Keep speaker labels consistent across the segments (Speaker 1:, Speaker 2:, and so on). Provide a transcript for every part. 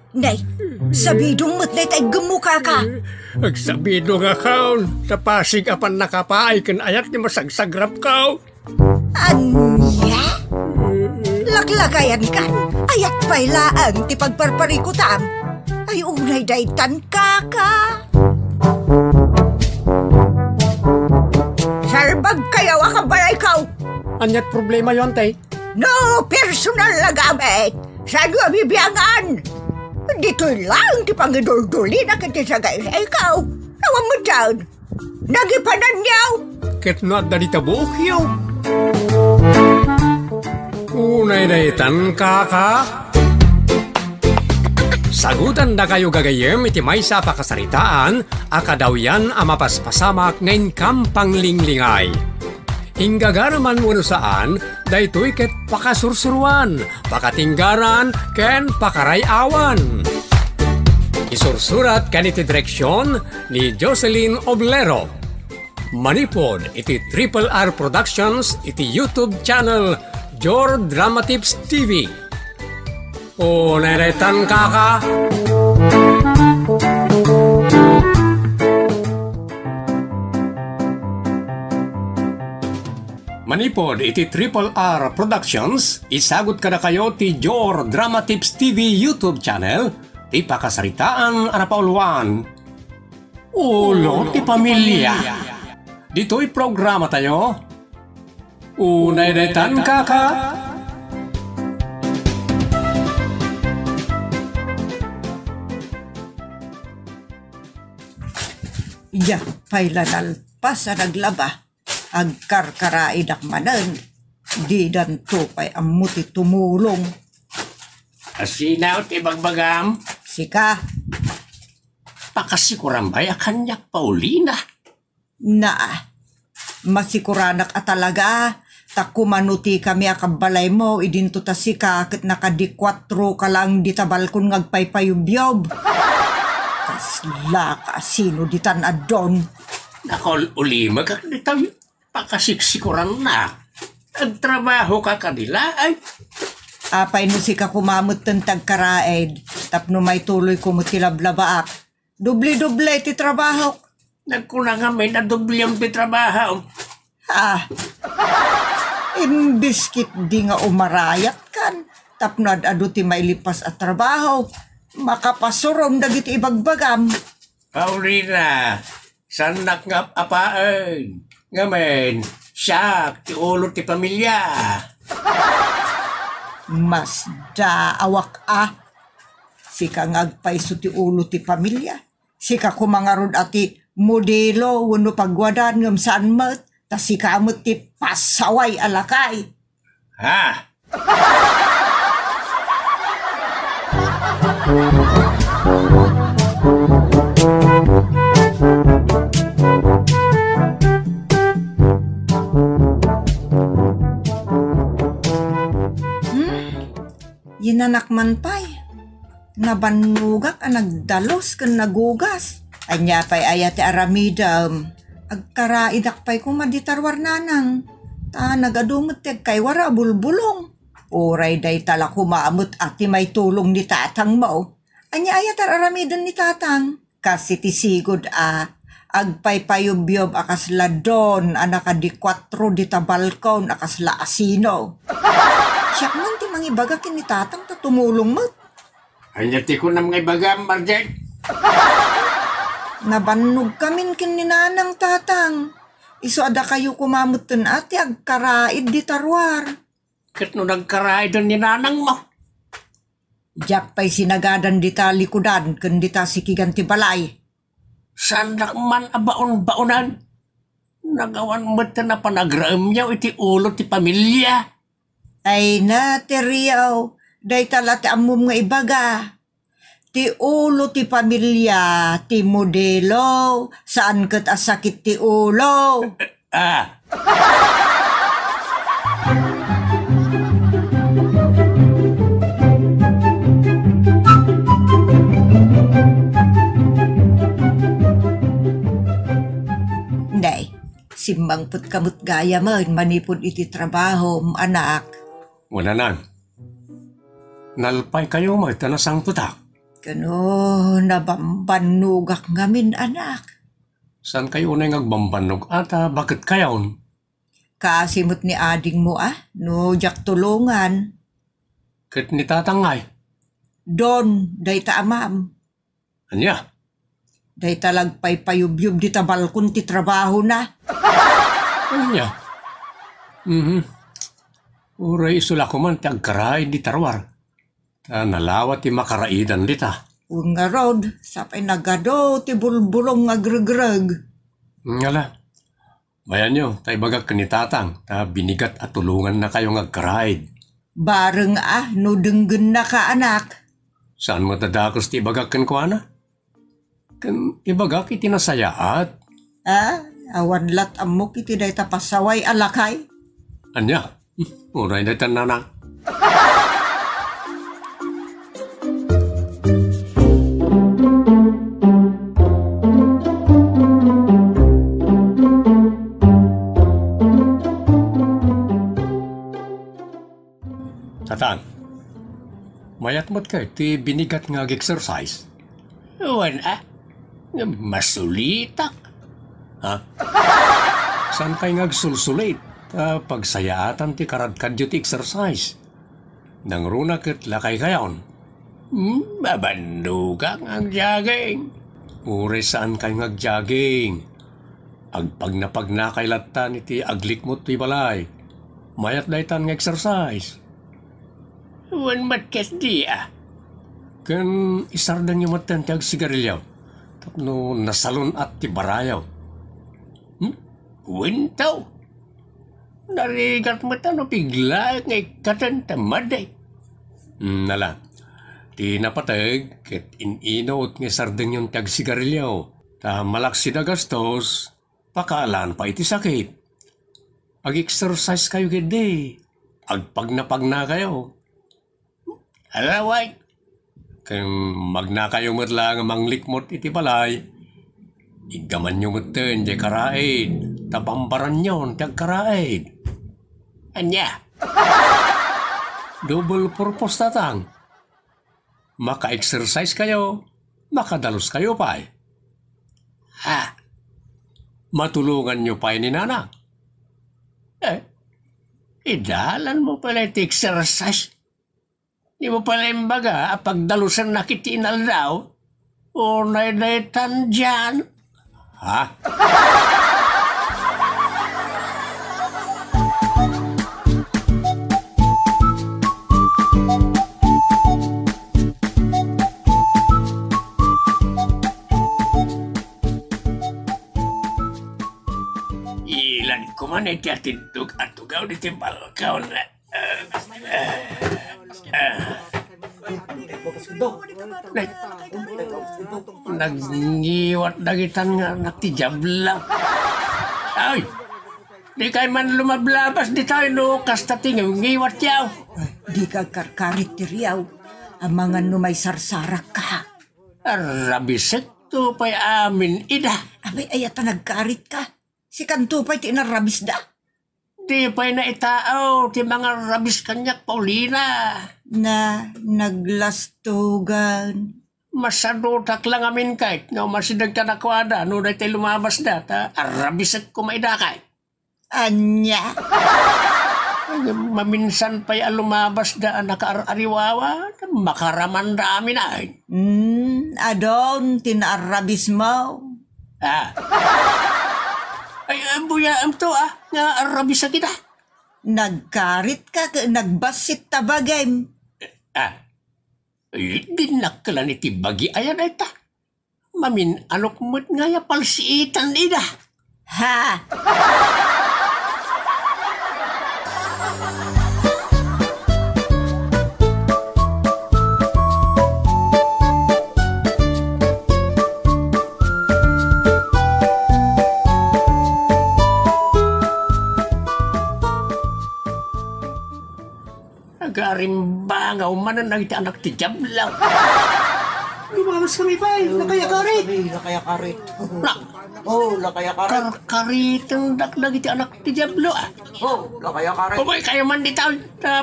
Speaker 1: Nay, sabidong mo't day tay gemuka ka.
Speaker 2: Agsabido nga kaon, sa Pasig apan nakapaay kan ayat ni masagsagrap kao.
Speaker 1: Anya? Laklakayan kan, ayat pailaan ti pagparparikutam. Ay unay daytan kaka. Sarbag kayaw akabalay kaw.
Speaker 2: Anyat problema yon tay?
Speaker 1: No personal na gamit. Saan yung bibiyangan? Dito'y lang ti pangidul-duli na kiti sa guys. Ikaw, nawang mo dyan. Nagipanan niyaw.
Speaker 2: Ket no at dalita buok yaw. Unay daytan kaka. Sagutan na kayo gagayem iti may sa pakasaritaan, akadaw yan amapaspasamak ngayon kampang linglingay. Hinggagaraman mo saan, daytoy ket pakasursuruan, pakatinggaran, ken pakarayawan. Isursurat kaniti direksyon ni Jocelyn Oblero. Manipod iti Triple R Productions iti YouTube channel Jor Drama Tips TV. O neretan kaka. Manipod iti Triple R Productions, isagot kada kayo ti Jor Drama Tips TV YouTube channel, ti pakasaritaan anapauluan. Ulo ti pamilya. Dito'y programa tayo. Unay detan kaka.
Speaker 1: Ya, pailanal pa sa naglaba. Agkarkaraid akmanan, di danto pa'y amuti tumulong.
Speaker 2: Asinaw ti bagbagam.
Speaker 1: Sika,
Speaker 2: Pakasigurambay akanyak Paulina.
Speaker 1: na, masikuranak at talaga, takumanuti kami akabalay mo, idinto ta sika, kat nakadikwatro ka lang ditabalkon ngagpaypayubyob. Kasla ka, sino ditan adon?
Speaker 2: Nakol ulima ka ditaw. Pakasiksikuran na. Nagtrabaho ka kanila ay.
Speaker 1: Apay no si ka kumamot ng tagkaraed, tapno may tuloy kumutilablabaak. Dubli-dubli ti trabaho.
Speaker 2: Nagkuna nga may nadubliyang pitrabaho.
Speaker 1: Imbiskit di nga umarayat kan, tapno adu ti mailipas at trabaho. Makapasurom dagiti ibagbagam.
Speaker 2: Paulina, sanak nga apaan. Ngamen, siya, ti ulo ti pamilya.
Speaker 1: Mas daawak Sika ngagpaiso ti ulo ti pamilya. Sika kumangarod ati modelo wano pagwadan ngam saan mat. Ta sika amot ti pasaway alakay.
Speaker 2: Ha?
Speaker 1: Yinanak man pa'y. Nabanugak ang nagdalos kan nagugas. Anya pa'y ayate aramidam. Agkaraidak pa'y kung maditarwar nanang. Ta nagadumot kay wara bulbulong. Oray day tala kumaamot ati may tulong ni tatang mo. Anya ayate aramidan ni tatang. Kasi tisigod agpaypayubyob akasla don anakadikwatro dita balkon akasla asino. Siyak man ti mangibaga kin ni tatang ta tumulong mo.
Speaker 2: Anyati ko na mga ibagam, Marjet.
Speaker 1: Nabannog kamin kin ni nanang tatang. Iso ada kayo kumamutan ati agkaraid di tarwar.
Speaker 2: Kat no nagkaray doon ni nanang mo.
Speaker 1: Diyak pa'y sinagadan di ta likudan kin di ta sikigan ti balay.
Speaker 2: Saan man abaon-baonan? Nagawan mo na panagraam niya iti ulo ti pamilya.
Speaker 1: Ay na, teriyaw. Day tala ti amum nga ibaga. Ti ulo ti pamilya, ti modelo, saan kat asakit ti ulo. Day, simbang put kamut gaya man, manipod iti trabaho, anak.
Speaker 2: Wala na. Nalpay kayo mo, itanasang putak.
Speaker 1: Kano nabambanugak ngamin anak.
Speaker 2: San kayo unay ngagbambanog ata bakit kayon?
Speaker 1: Kaasimot ni ading mo no jak tulungan.
Speaker 2: Ket ni tatangay.
Speaker 1: Don, day ta amam.
Speaker 2: Anya?
Speaker 1: Day talagpay payubyub di tabalkon ti trabaho na.
Speaker 2: Anya? Uray isula ko man ti agkaray di tarwar. Ta nalawat ti makaraidan dita.
Speaker 1: Nga rod, sapay nagado ti bulbulong agregreg.
Speaker 2: Ngala. Bayan nyo, tay bagak kanitatang, ta binigat at tulungan na kayong agkaraid.
Speaker 1: Bareng no denggen na ka anak.
Speaker 2: Saan mo tadakos ti bagak kan ko ana? Kan ibagak iti nasayaat.
Speaker 1: Awan lat amok iti day tapasaway alakay.
Speaker 2: Anya? Uray na tanana. Tatang, mayat mo't kayo ti binigat nga exercise.
Speaker 3: Wala. Masulitak.
Speaker 2: Ha? Saan kayo ngagsulsulit? Pagsayaatan ti karadkadyo ti exercise. Nang runa ket lakay kayon.
Speaker 3: Babandugang ang jogging.
Speaker 2: Ure saan kayo ngagjogging? Agpag na kay latan iti aglik mo ti balay. Mayat daytan nga exercise.
Speaker 3: Wan matkas di
Speaker 2: Kan isardang yung matan ti agsigarilyaw. Tapno nasalon at ti barayaw.
Speaker 3: Wintaw. Narigat mo tano pigla ngay katantamad eh.
Speaker 2: Nala. Ti napatag ket ininaw nga sardang yung ti agsigarilyaw. Ta malaksi na gastos. Pakaalan pa iti sakit. Ag-exercise kayo gede. Agpag na kayo.
Speaker 3: Alaway.
Speaker 2: Kung magna kayo matla nga manglikmot iti balay, igaman nyo maten di karaid, tapambaran nyo ti agkaraid.
Speaker 3: Anya?
Speaker 2: Double purpose tatang. Maka-exercise kayo, makadalos kayo pa eh.
Speaker 3: Ha?
Speaker 2: Matulungan nyo pa ni nana.
Speaker 3: Idalan mo pala iti exercise. Di mo pala imbaga, pagdalusan nakitinal daw, o naidaitan dyan.
Speaker 2: Ha?
Speaker 3: Ilan ko man iti atindog at tugaw di timbalkaw na. Nagngiwat dagitan nga naktijablang. Ay! Di kayo man lumablabas di tayo no kasta tingaw ngiwat yaw.
Speaker 1: Di ka karkarit ti riyaw. Ang mga numay sarsarak ka.
Speaker 3: Arabisek to pa'y amin ida.
Speaker 1: Abay ayata nagkarit ka. Si Kantupay ti inarabis da.
Speaker 3: Di pa'y naitaaw ti mga rabis kanyak Paulina.
Speaker 1: Na naglastugan.
Speaker 3: Masadutak lang amin kahit nga masidag ka na kwada no na tayo lumabas da ta arabisek ko maidakay.
Speaker 1: Anya.
Speaker 3: Maminsan pa'y lumabas da nakaariwawa makaraman da amin ay.
Speaker 1: Adon tinarabis mo.
Speaker 3: Ay, buya to nga arabis sa kita.
Speaker 1: Nagkarit ka, nagbasit tabagay.
Speaker 3: Ay, dinaklan iti bagi ayan ay ta. Mamin, anok mo't nga ya palsiitan ida.
Speaker 1: Ha!
Speaker 3: Nagarimbangaw man ang nagti anak ti jablang. Lumalas kami pa eh. Nakayakarit.
Speaker 1: Nakayakarit.
Speaker 3: Na,
Speaker 1: Oh, nakayakarit.
Speaker 3: karkarit ang dakdag iti anak ti Diablo ah.
Speaker 1: Oh, nakayakarit.
Speaker 3: Kumay kayo man di tao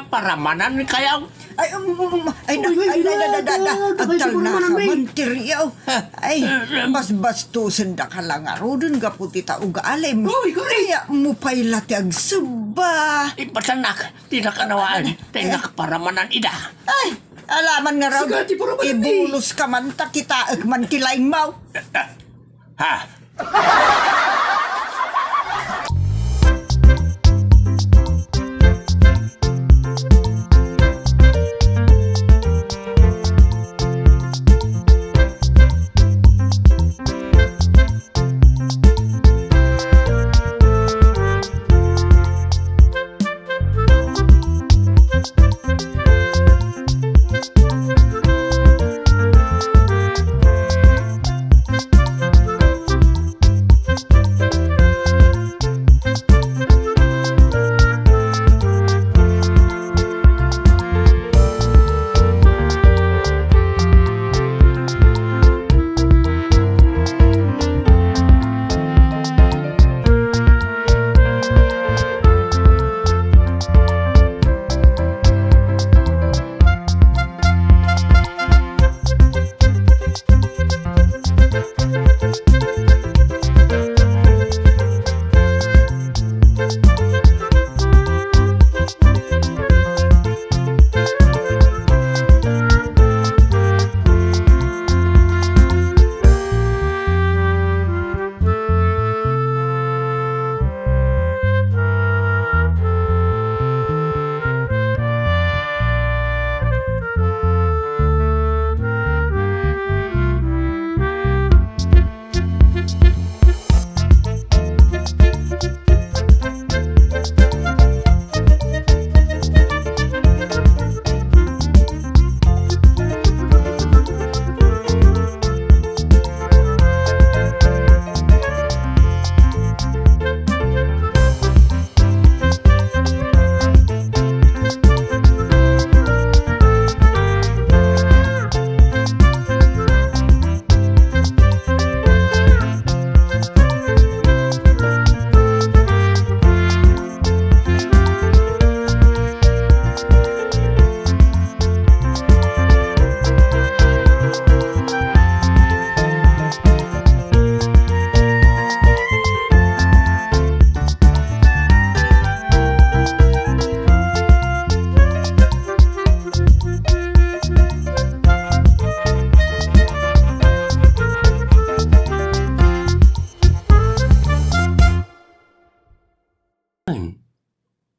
Speaker 3: paramanan kayaw.
Speaker 1: Ay, agtal na sa mantiryaw. Ay, mas bastusan da ka lang arodon ga puti taog alim. Kaya mo pa'y lati ag suba.
Speaker 3: Ipatanak, di nakanawaan. Tingak paramanan ida.
Speaker 1: Ay, alaman nga raw.
Speaker 3: Sigati, puro ba
Speaker 1: Ibulos ka man ta kita ag man kilaing mau.
Speaker 3: Ha?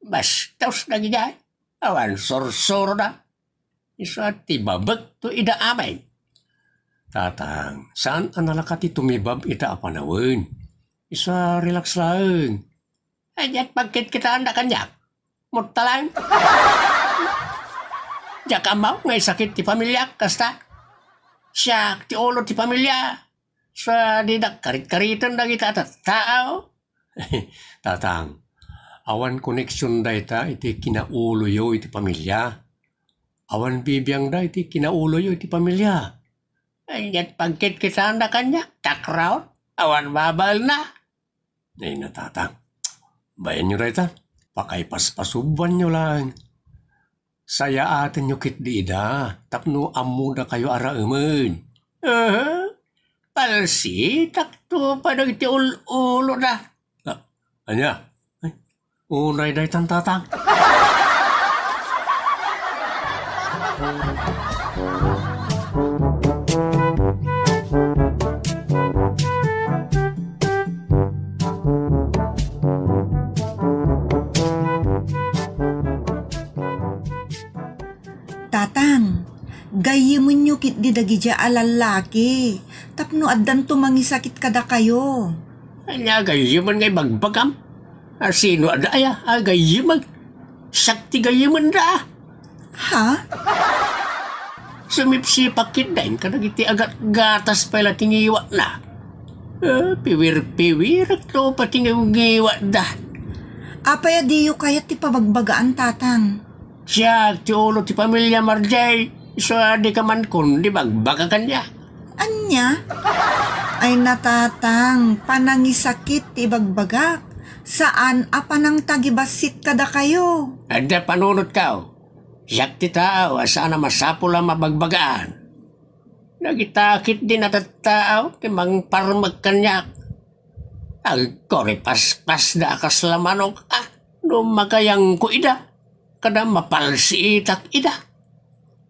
Speaker 3: Bastos na gina. Awan sorsoro na. Isa ti babag to ida amay. Tatang, saan ang nalakati tumibab ita apanawin? Isa relax lang. Ayat pagkit kita anda kanyak. Mutta lang. Diyak amaw ngay sakit ti pamilya kasta. Siya ti ulo ti pamilya. Sa didak karit-karitan na kita tao. Tatang, awan koneksyon da ita iti kinaulo yo iti pamilya. Awan bibiyang da iti kinaulo yo iti pamilya. Ayat pagkit kita anda kanya, takraw, awan babal na. Ay natatang, bayan nyo rita, pakaipaspasuban nyo lang. Saya atin nyo kit di ida, tapno amuda kayo arauman. Palsi, takto pa na iti ulo na. Anya? Ay, unay day tantatang.
Speaker 1: Tatang, gayimun nyo kit di dagidya alalaki. Tapno addan tumangisakit kada kayo.
Speaker 3: Anya gayiman ngay bagbagam. Sino ada aya? Gayiman. Sakti gayiman da.
Speaker 1: Ha?
Speaker 3: Sumipsipak kindain ka nagiti agat gatas pala tingiwa na. Piwir-piwir to patingiwa da.
Speaker 1: Apaya diyo kaya ti pabagbagaan, tatang.
Speaker 3: Siya ti ulo ti pamilya Marjay. So di ka man kun di bagbaga kanya.
Speaker 1: Anya? Ay natatang, panangisakit ti bagbagak. Saan apanang tagibasit kada kayo?
Speaker 3: Ada panunod ka. Siyak ti tao, saan na masapul ang mabagbagaan. Nagitakit din at tao, timang parmag kanyak. Agkore paspas da akaslamanok, no makayang ko ida. Kada mapalsi itak ida.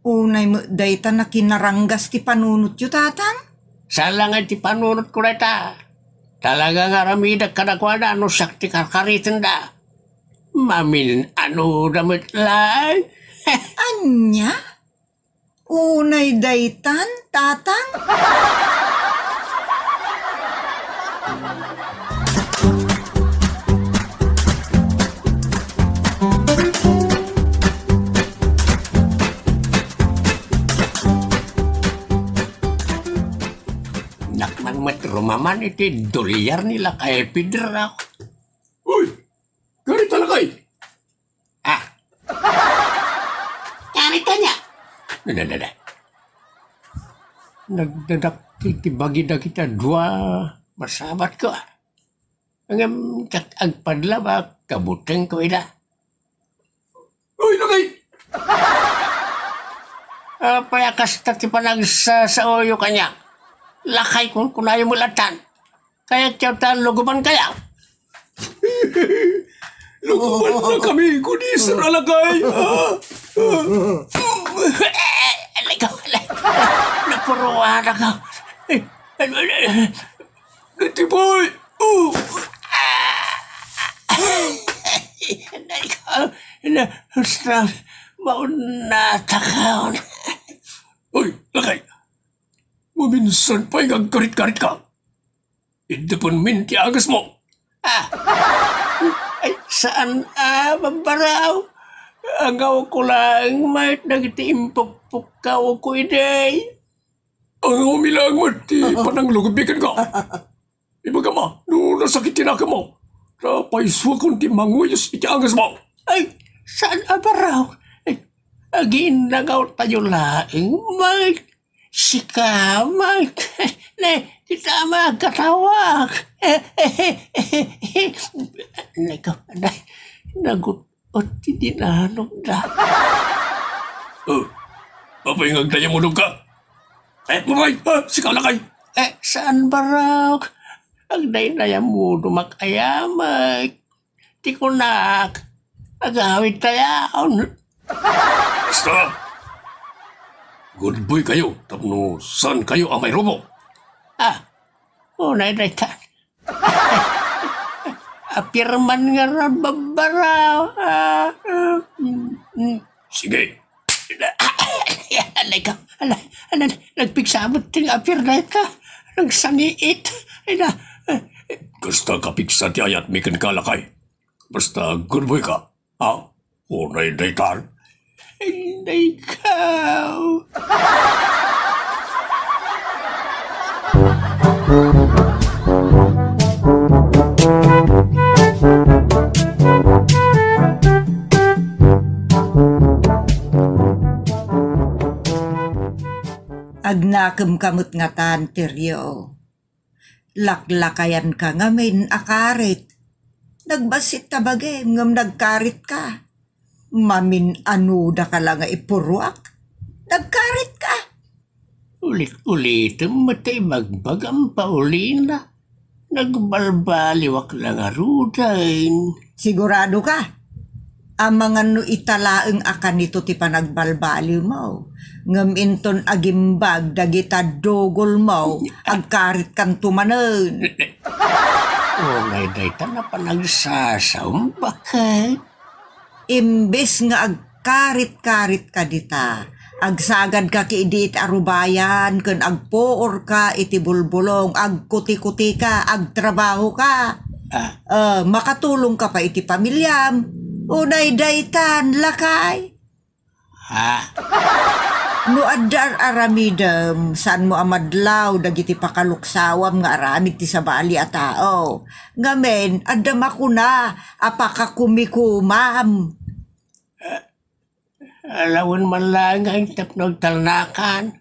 Speaker 1: Unay mo dayta na kinaranggas ti panunot yu tatang?
Speaker 3: Salangan ti panunod ko reta. Talaga nga ramida kadakwada ano sakti karkaritin da. Mamin ano damit lang.
Speaker 1: Anya? Unay daytan, tatang?
Speaker 3: Nakman mat rumaman iti dolyar nila kay pidra ako.
Speaker 2: Uy! Gari talakay!
Speaker 3: Kari ka niya. Nadadada. Nagdadak ti bagida kita dua masabat ko. Ang agpadla ba kabuteng ko ida.
Speaker 2: Uy, lakay!
Speaker 3: Payakas ta ti panag sa oyo kanya. Lakay kung kunayo mo latan. Kaya tiyaw ta luguban kaya.
Speaker 2: Lukuman na kami, kundi sa alagay!
Speaker 3: Alay ka. Napuruan ako.
Speaker 2: Natiboy!
Speaker 3: Alay ka. Maunatakaw na.
Speaker 2: Uy, lakay! Maminsan pa'y gagkarit-karit ka. Hindi pun minti agas mo.
Speaker 3: Ay, saan mabaraw? Agaw ko lang, may nagtiimpok-pukaw ko iday.
Speaker 2: Ang umilang mati, panang lugubigan ka. Ibaga ma, no nasakitin ako mo. Rapaiswa kong di manguyos iti agas mo.
Speaker 3: Ay, saan mabaraw? Ay, agin nagaw tayo laing, may sikamag. Ne, kita magkatawag. Nagutot ti dinanong da.
Speaker 2: Papayangag tayo mo ka. Bumay, sikaw lakay.
Speaker 3: Saan baraw? Ang daynaya mo dumakayamag. Ti kunak. Agawid tayaon.
Speaker 2: Basta. Good boy kayo, tapno saan kayo ang may robo?
Speaker 3: Unay daytan. Apirman nga ron babaraw.
Speaker 2: Sige.
Speaker 3: Alay ka. Nagpigsabot ting apir na ka. Nagsaniit.
Speaker 2: Basta kapiksa ti ayat mikan kalakay. Basta good boy ka. Unay daytan.
Speaker 3: Hindi ikaw.
Speaker 1: Agnakam kamot nga tan, Tiryo. Laklakayan ka nga main akarit. Nagbasit ta bagay, ngam nagkarit ka. Mamin anuda ka lang nga ipuruak. Nagkarit ka.
Speaker 3: Ulit-ulit matay magbagang paulina. Nagbalbaliwak lang arudain.
Speaker 1: Sigurado ka. Ang mga no italaeng akan nito ti panagbalbaliw mo. Ngam inton agimbag dagita dogol mo. Agkarit kan tumanen.
Speaker 3: Unay dayta na panagsasaw bakit?
Speaker 1: Imbes nga agkarit-karit ka dita. Agsagad ka ki iti arubayan, ken agpoor ka iti bulbulong, agkuti-kuti ka, agtrabaho ka. Makatulong ka pa iti pamilyam. Unay daytan, lakay. No addar aramidem, saan mo amadlaw, dagiti pakaluksawam nga aramid ti sabali a tao. Ngamen, addam ako na, apakakumikumam.
Speaker 3: Alawan man lang ang tapnog talnakan.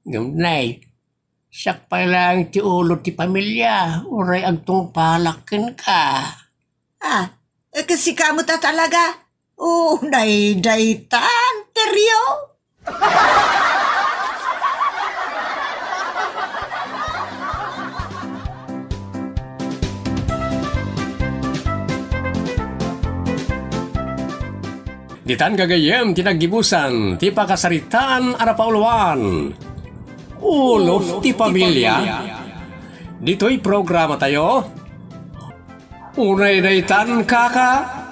Speaker 3: Ngamnay, Siyak pa lang ti ulo ti pamilya. Uray agtong palakin ka.
Speaker 1: Kasi kamo ta talaga. Daytan, teryo.
Speaker 2: Ditan gagayem tinagibusan ti pakasaritaan arapauluan. Ulo ti pamilya. Dito'y programa tayo. Unay daytan kaka.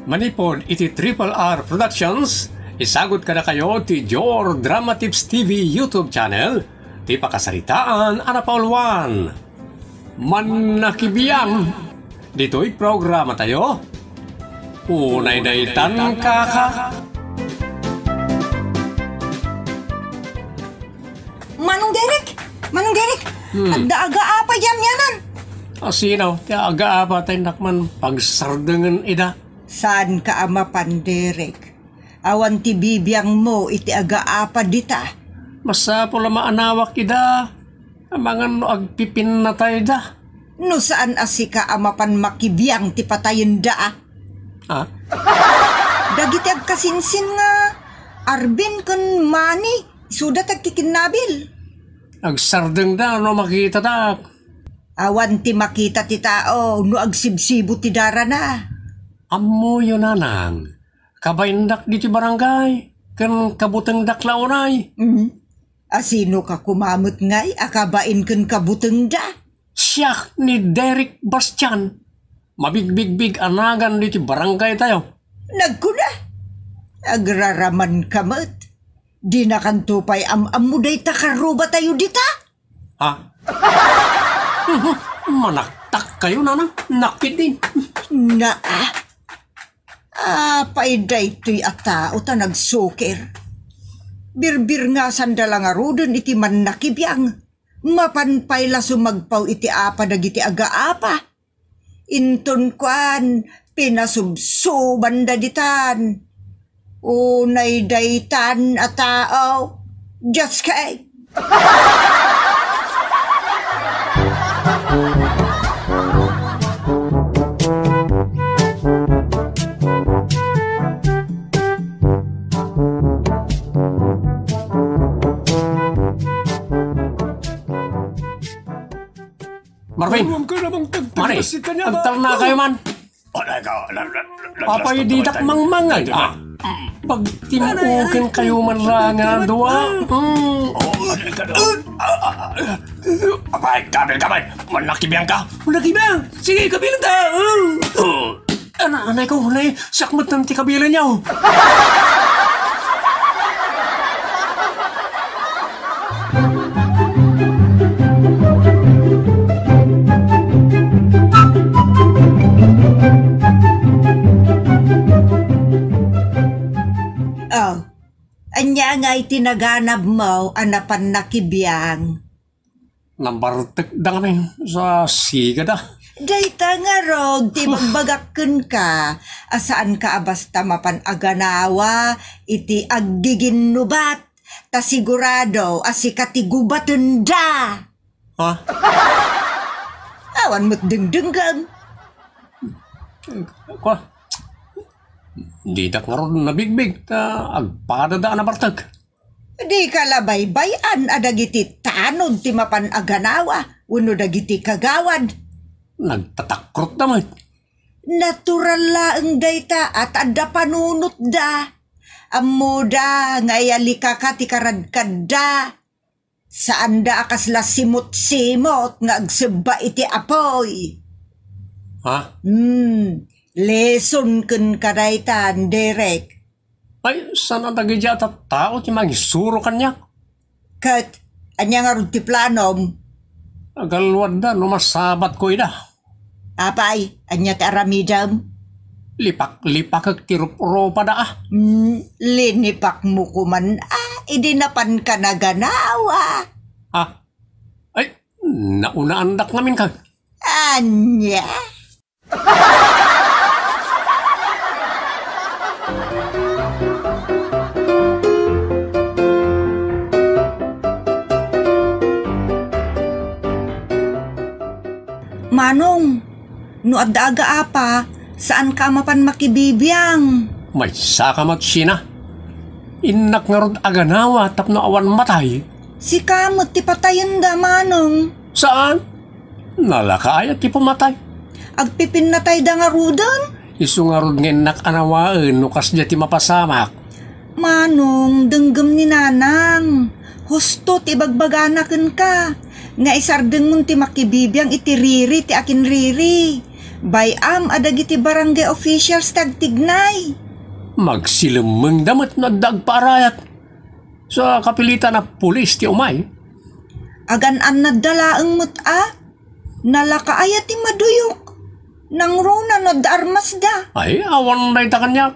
Speaker 2: Manipod iti Triple R Productions. Isagot ka na kayo ti Jor Drama Tips TV YouTube channel. Ti pakasaritaan arapauluan. Manakibiyang. Dito'y programa tayo. Unay daytan kaka.
Speaker 1: Manong Derek, agda-aga apa yanan?
Speaker 2: Sino? Ti aga-apa tayo nakman pagsardangan ida.
Speaker 1: Saan ka ama Derek? Awan ti bibiyang mo iti aga-apa dita.
Speaker 2: Masapo la maanawak ida. Amangan no agpipin na tayo da.
Speaker 1: No saan asika amapan makibiyang ti patayin da Dagiti agkasinsin nga Arbin kun Mani suda tagkikinabil.
Speaker 2: Agsardeng da no makita da.
Speaker 1: Awan ti makita ti tao no agsibsibo ti dara na.
Speaker 2: Ammo yun nanang. Kabaindak di ti barangay. Kan kabuteng daklaunay.
Speaker 1: Asino ka kumamot ngay akabain kun kabuteng da?
Speaker 2: Siyak ni Derek Bastian. Mabigbig-big anagan di ti barangay tayo.
Speaker 1: Nagkuna. Agraraman kamot. Di na kantupay amuday takaruba tayo dita.
Speaker 2: Manaktak kayo nanang. Nakit din.
Speaker 1: Paiday to'y atao ta nagsukir. Birbir nga sandalang arudon iti man nakibiyang. Mapanpay la sumagpaw iti apa dagiti aga-apa. Inton kwan pinasubsuban daditan. Unay daytan a tao. Just kay.
Speaker 2: Marvin, Mari, agtal na kayo man. Apay didak mangmangay. Pag tinuukin kayo man lang nga doa.
Speaker 3: Apay, kabel. Manakibiyang ka.
Speaker 2: Manakibiyang? Sige, kabilan ta. Anay ko, sakmat ng ti kabilan niyo.
Speaker 1: Anya nga'y tinaganab mo anapan nakibiyang.
Speaker 2: Nambartek da ngamin sa siga da.
Speaker 1: Dayta nga rog, ti magbagakken ka. Asaan ka basta mapan aganawa, iti aggiginubat. Ta sigurado, asikati gubaten da. Awan mo't dengdenggang.
Speaker 2: Kwa? Di dak nga ron nabigbig ta agpadada na bartag.
Speaker 1: Di ka labaybayan adagiti tanod ti mapan aganawa uno dagiti kagawad.
Speaker 2: Nagtatakrot naman.
Speaker 1: Natural laeng dayta at adda panunot da. Ammo da ngayali ka ti karadkad da. Saan da akasla simot-simot nga agseba iti apoy. Lesson kun kadaytan, Derek.
Speaker 2: Ay, sana dagidya at tao ti magisuro kanya.
Speaker 1: Kat, anya nga ron ti planom.
Speaker 2: Agalwad da, numasabat ko ida.
Speaker 1: Apay, anya ti aramidam.
Speaker 2: Lipak ag tirup-ropa da
Speaker 1: Linipak mo kuman, idinapan ka na ganawa.
Speaker 2: Ay, naunaandak namin ka.
Speaker 1: Anya? manong. No adda apa, saan ka mapan makibibiyang?
Speaker 3: May saka magsina. Inak nga rod aganawa tapno awan matay.
Speaker 1: Si kamot ti patayin da manong.
Speaker 3: Saan? Nalakaya ti pumatay.
Speaker 1: Agpipin na tayo da nga rudan?
Speaker 3: Isu nga rod ngenak anawaan no kasya ti mapasamak.
Speaker 1: Manong, denggem ni nanang. Husto ti bagbaganaken ka. Nga isardeng mun ti makibibiyang iti riri ti akin riri. Bayam adag iti barangay officials tagtignay.
Speaker 3: Magsilemeng damat na dagparayat. Sa kapilitan na pulis ti umay.
Speaker 1: Agan-an na dalaang muta. Nalakaaya ti maduyok. Nang runa no darmas da.
Speaker 3: Ay, awan na ita kanyak.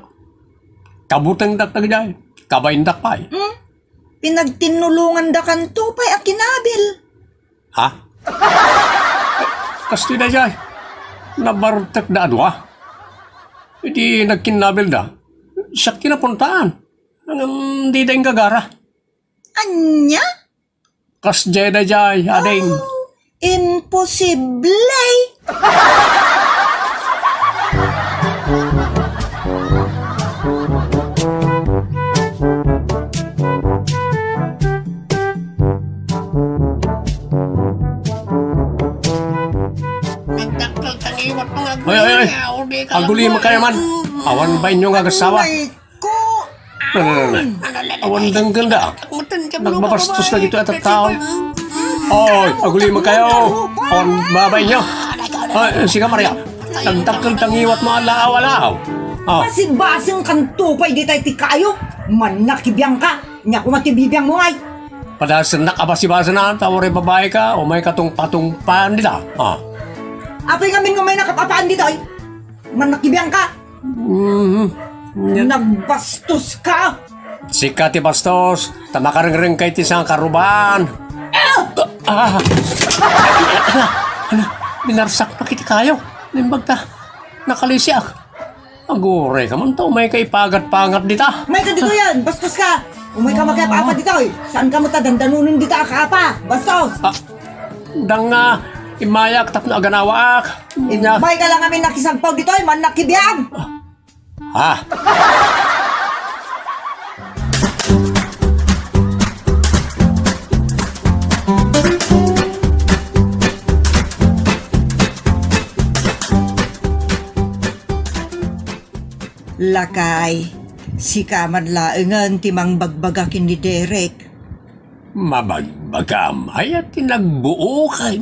Speaker 3: Kabutang dakdag jay. Kabayin dakpay.
Speaker 1: Pinagtinulungan da kanto pa'y akinabil.
Speaker 3: Ha? Kasti na jay. Nabartek da adwa. Hindi nagkinabil da. Siya kinapuntaan. Hindi da yung gagara.
Speaker 1: Anya?
Speaker 3: Kas jay na jay, ading.
Speaker 1: Imposible.
Speaker 3: Ay. Aguli makaya man. Awan ba inyong agasawa?
Speaker 1: Ay ko.
Speaker 3: Awan dang ganda. Nagbabastos na gito at tao. Oy, aguli makayo. Awan babay nyo. Ay, sige Maria. Nagdakal tangiwat mo alaaw-alaaw.
Speaker 1: Basing-basing kanto pa'y di tayo tikayo. Manakibiyang ka. Nya kumatibibiyang mo ay.
Speaker 3: Padasan nakabasi-basa na. Tawari babae ka o may katong-patungpan nila.
Speaker 1: Apay ngamin nga may nakapapaan dito ay. Manakibiyang ka. Nagbastos ka.
Speaker 3: Sika ti bastos. Tamakareng-reng kay ti sang karuban. Binarsak na kiti kayo. Limbag ta. Nakalisyak. Agure ka man to. May kaipagat-pangat dita.
Speaker 1: May ka dito yan. Bastos ka. Umay ka magkapa dito ay. Saan ka matadandanunin dito akapa? Bastos.
Speaker 3: Dang imayak tap na aganawaak.
Speaker 1: May ka lang kami nakisagpaw dito ay. Manakibiyang. Lakay, si kaman laengan timang bagbagakin ni Derek.
Speaker 3: Mabagbagam ay at tinagbuo kay.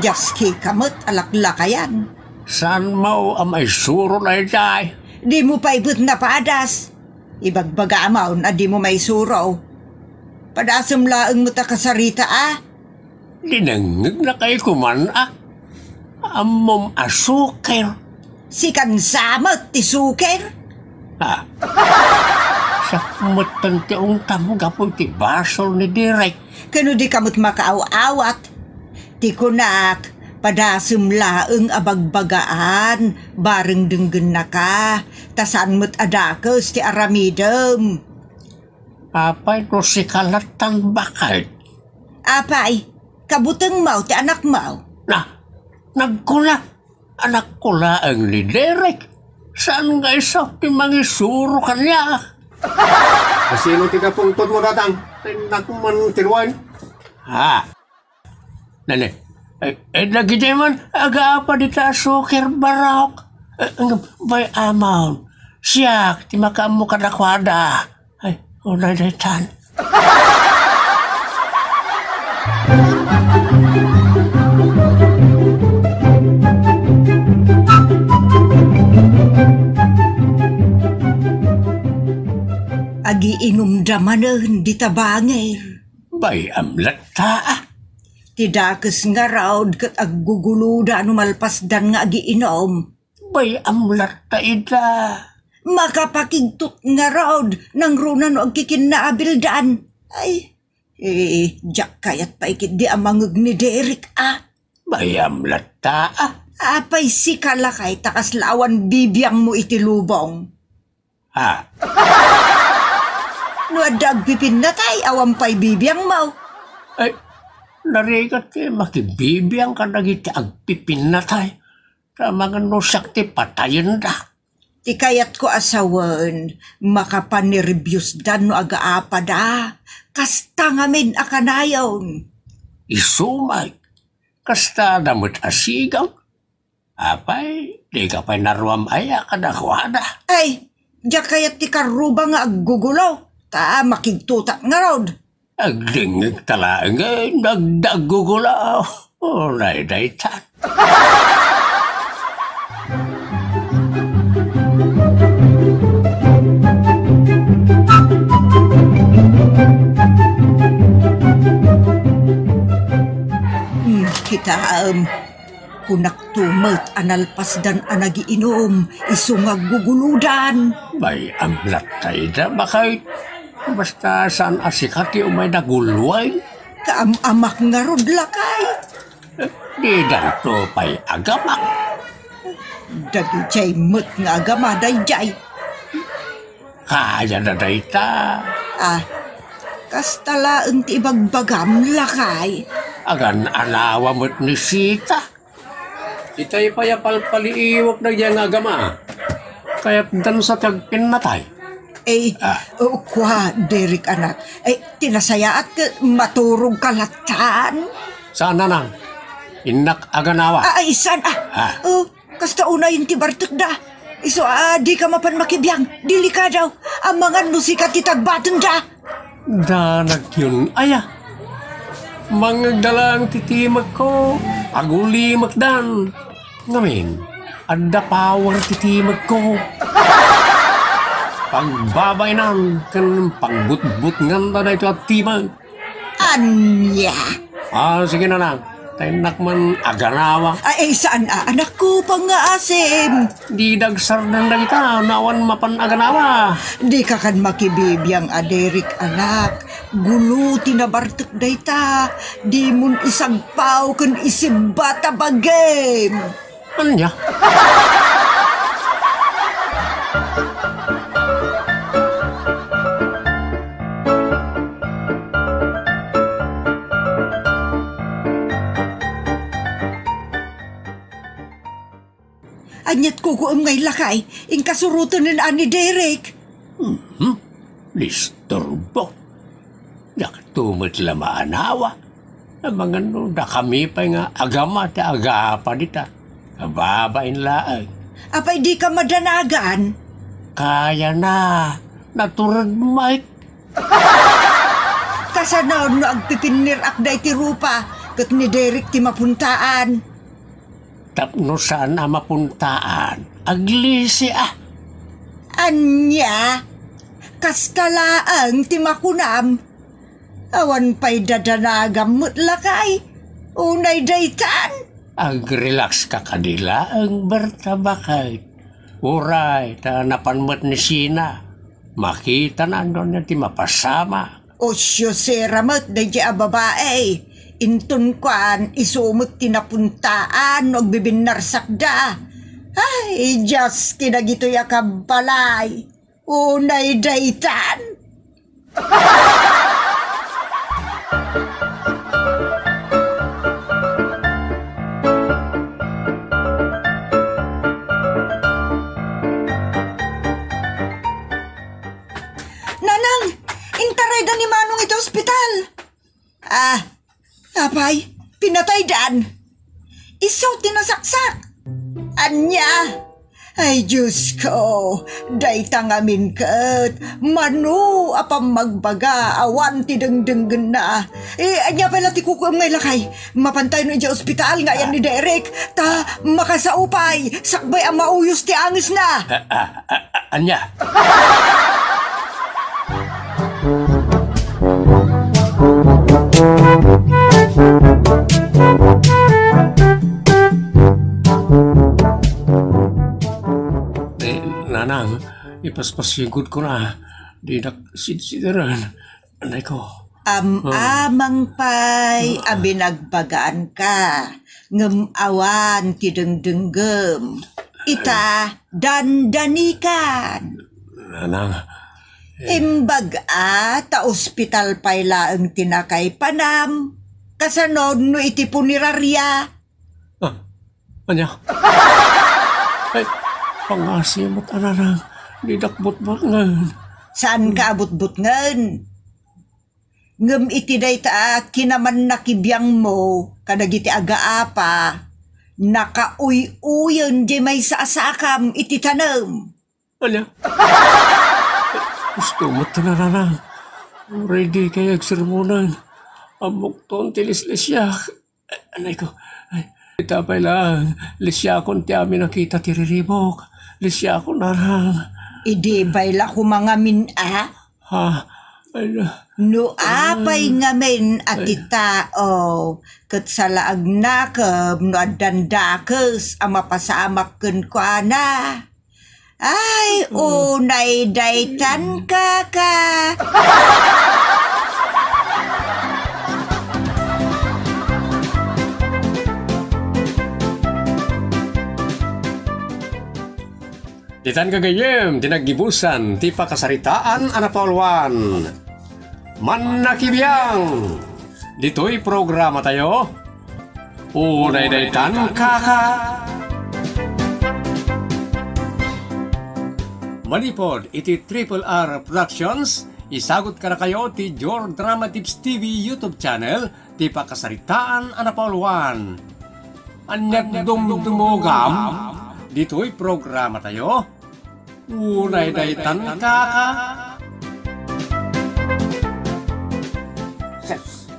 Speaker 1: Jaski kamot alaklakayan.
Speaker 3: San mo ang may suro na itay?
Speaker 1: Di mo pa ibut na padas. Ibagbaga amaw na di mo may suro. Padasam laeng mo ta kasarita
Speaker 3: Dinangag na kay kuman Amom asukir.
Speaker 1: Si kansamot ti suker.
Speaker 3: Sa mutan ti ungtam gapo ti basol ni Direk.
Speaker 1: Kano di kamot makaaw-awat. Ti kunak, padasam laeng abagbagaan. Bareng denggen na ka. Tasan mo't adakos ti aramidem.
Speaker 3: Apay no si kalatan bakit?
Speaker 1: Apay, kabuteng mau ti anak mau.
Speaker 3: Nagkula. Anak ko laang ni Derek. Saan nga isa ti mangisuro kanya?
Speaker 2: Sino ti kapungtod mo datang? Nakuman tiruan.
Speaker 3: Nane. Lagi dyan man, aga-apa di ta suker barok. Bay amaw. Siyak, ti makamu kadakwada. Ay, unay daytan.
Speaker 1: Agi inumdamanen di tabangir.
Speaker 3: Bay amlat ta.
Speaker 1: Tidakes nga raod kat agguguluda numalpasdan nga agi inom.
Speaker 3: Bay amlat ta ida.
Speaker 1: Makapakigtot nga raod nang runa no agkikinaabildan. Ay, jak kayat pa ikit di amangag ni Derek
Speaker 3: Bay amlat ta.
Speaker 1: Apay si kalakay takas lawan bibiyang mo iti lubong.
Speaker 3: Ha?
Speaker 1: No adag pipin na tay, awampay bibiyang mo.
Speaker 3: Ay, Narigat makibibiyang ka nagiti agpipinatay. Sa mga nusak ti patayin da.
Speaker 1: Ti kayat ko asawan, makapaniribiyos dan no agaapa da. Kasta ngamin akanayaw.
Speaker 3: Isumay. Kasta damot asigaw. Apay, di ka pa'y naruam aya kadakwada.
Speaker 1: Ay, diya kayat ti karuba nga aggugulaw. Ta makigtutak nga rod.
Speaker 3: Agdingig talaga, nagdagugulaw. Ulay daytan.
Speaker 1: Kita kunak tumet analpas dan anagiinom isungag guguludan.
Speaker 3: May amlat tayo da, bakit? Basta saan asikati umay nagulway?
Speaker 1: Kaamak nga rod lakay.
Speaker 3: Di danto pa'y agamak.
Speaker 1: Dagi jay met nga agamaday jay.
Speaker 3: Kaya na dayta.
Speaker 1: Kastala ti ibagbagam lakay.
Speaker 3: Agan alawa mo't ni Sita.
Speaker 2: Itay payapalpaliiwak na yan agama. Kaya't dan sa tagpinatay.
Speaker 1: Kwa, Derek anak. Tinasayaat ka maturog kalatan.
Speaker 2: Saan na nang? Inak aganawa.
Speaker 1: Isan kasta una yung tibartok da. Iso, di ka mapan makibiyang. Dili ka daw. Ang mga nusikat titagbatan da.
Speaker 2: Danag yun, aya. Mangagdalang titimag ko, agulimag dan. Ngamin, anda power titimag ko. Pagbabay nan, kan pangbut-but nganda na ito at timag.
Speaker 1: Anya?
Speaker 2: Sige na lang. Tainak man aganawa.
Speaker 1: Saan anak ko pang asim?
Speaker 2: Di dagsar ng dagita, nawan mapan aganawa.
Speaker 1: Di ka kan makibibiyang Derek anak. Gulo tinabartok dayta. Di mun isagpaw kan isibata bagem.
Speaker 2: Anya?
Speaker 1: Anyat ko ngay lakay, ing kasurutan ng ani Derek.
Speaker 3: Disturbo. Yaktumot lamaanawa. Ang mga no, da kami pa nga agama te agapa dita. Kababain laang.
Speaker 1: Apay di ka madanagan?
Speaker 3: Kaya na. Naturad Mike.
Speaker 1: Kasanaw no agpipinirak day ti rupa, kat ni Derek ti mapuntaan.
Speaker 3: Tapno saan na mapuntaan? Aglisi
Speaker 1: Anya? Kastalaang ti makunam. Awan pa'y dadanagam mo't lakay. Unay daytan.
Speaker 3: Ag-relax ka kanila ang bertabakay. Uray, tanapan mo't ni Sina. Makita na doon na ti mapasama.
Speaker 1: Osyo seramat da di babae. Intun kwan isumot tinapuntaan o bibinarsakda. Ay, just kinagito yakab balay. Unay daytan. Nanang, intaray da ni Manong ito ospital. Apay, pinatay dan. Isaw tinasaksak. Anya? Ay, Diyos ko, dayta ngamin kat, manu apam magbaga, awan ti dengdenggen na. Anya pala ti kukum ngay lakay, mapantay no dya ospital nga yan ni Derek, ta makasaupay, sakbay ang mauyos ti angis na.
Speaker 3: Anya?
Speaker 2: Nanang, ipaspasigod ko na. Di naksidsideran. Anay ko.
Speaker 1: Amang pay, abinagbagaan ka. Ngemawan ti dengdenggem. Ita dandanikan.
Speaker 2: Nanang,
Speaker 1: Imbag ta ospital pay laeng tinakay panam. Kasanod no iti punirarya.
Speaker 3: Ah, anya? Ay, pangasimot anarang, didakbot-bot ngayon.
Speaker 1: Saan ka abot-bot ngan? Ngem iti dayta kinaman nakibiyang mo, kadagiti agaapa, nakauy-uyon di may saasakam iti tanam.
Speaker 3: Anya? Gusto mo tanarang. Ready kayag sermonan. Amok ton tilis-lisya. Anay ko. Ay, itapay lang. Lisya akong ti amin nakita tiriribok. Lisya ako narang.
Speaker 1: Idi bayla ko mga mina.
Speaker 3: Ha? Ay na.
Speaker 1: No apay ngamin at itao. Kat sa laag nakam no adandakes ang mapasamak kun kwa na. Ay, unay daytan ka.
Speaker 2: Ditan kagayem, tinagibusan, ti pakasaritaan anapauluan. Manakibiyang! Dito'y programa tayo. Unay daytan kaka. Manipod, iti Triple R Productions, isagot ka na kayo ti Your Drama Tips TV YouTube channel, ti pakasaritaan anapauluan. Anyag dumdumogam, dito'y programa tayo. Unay daytan kaka.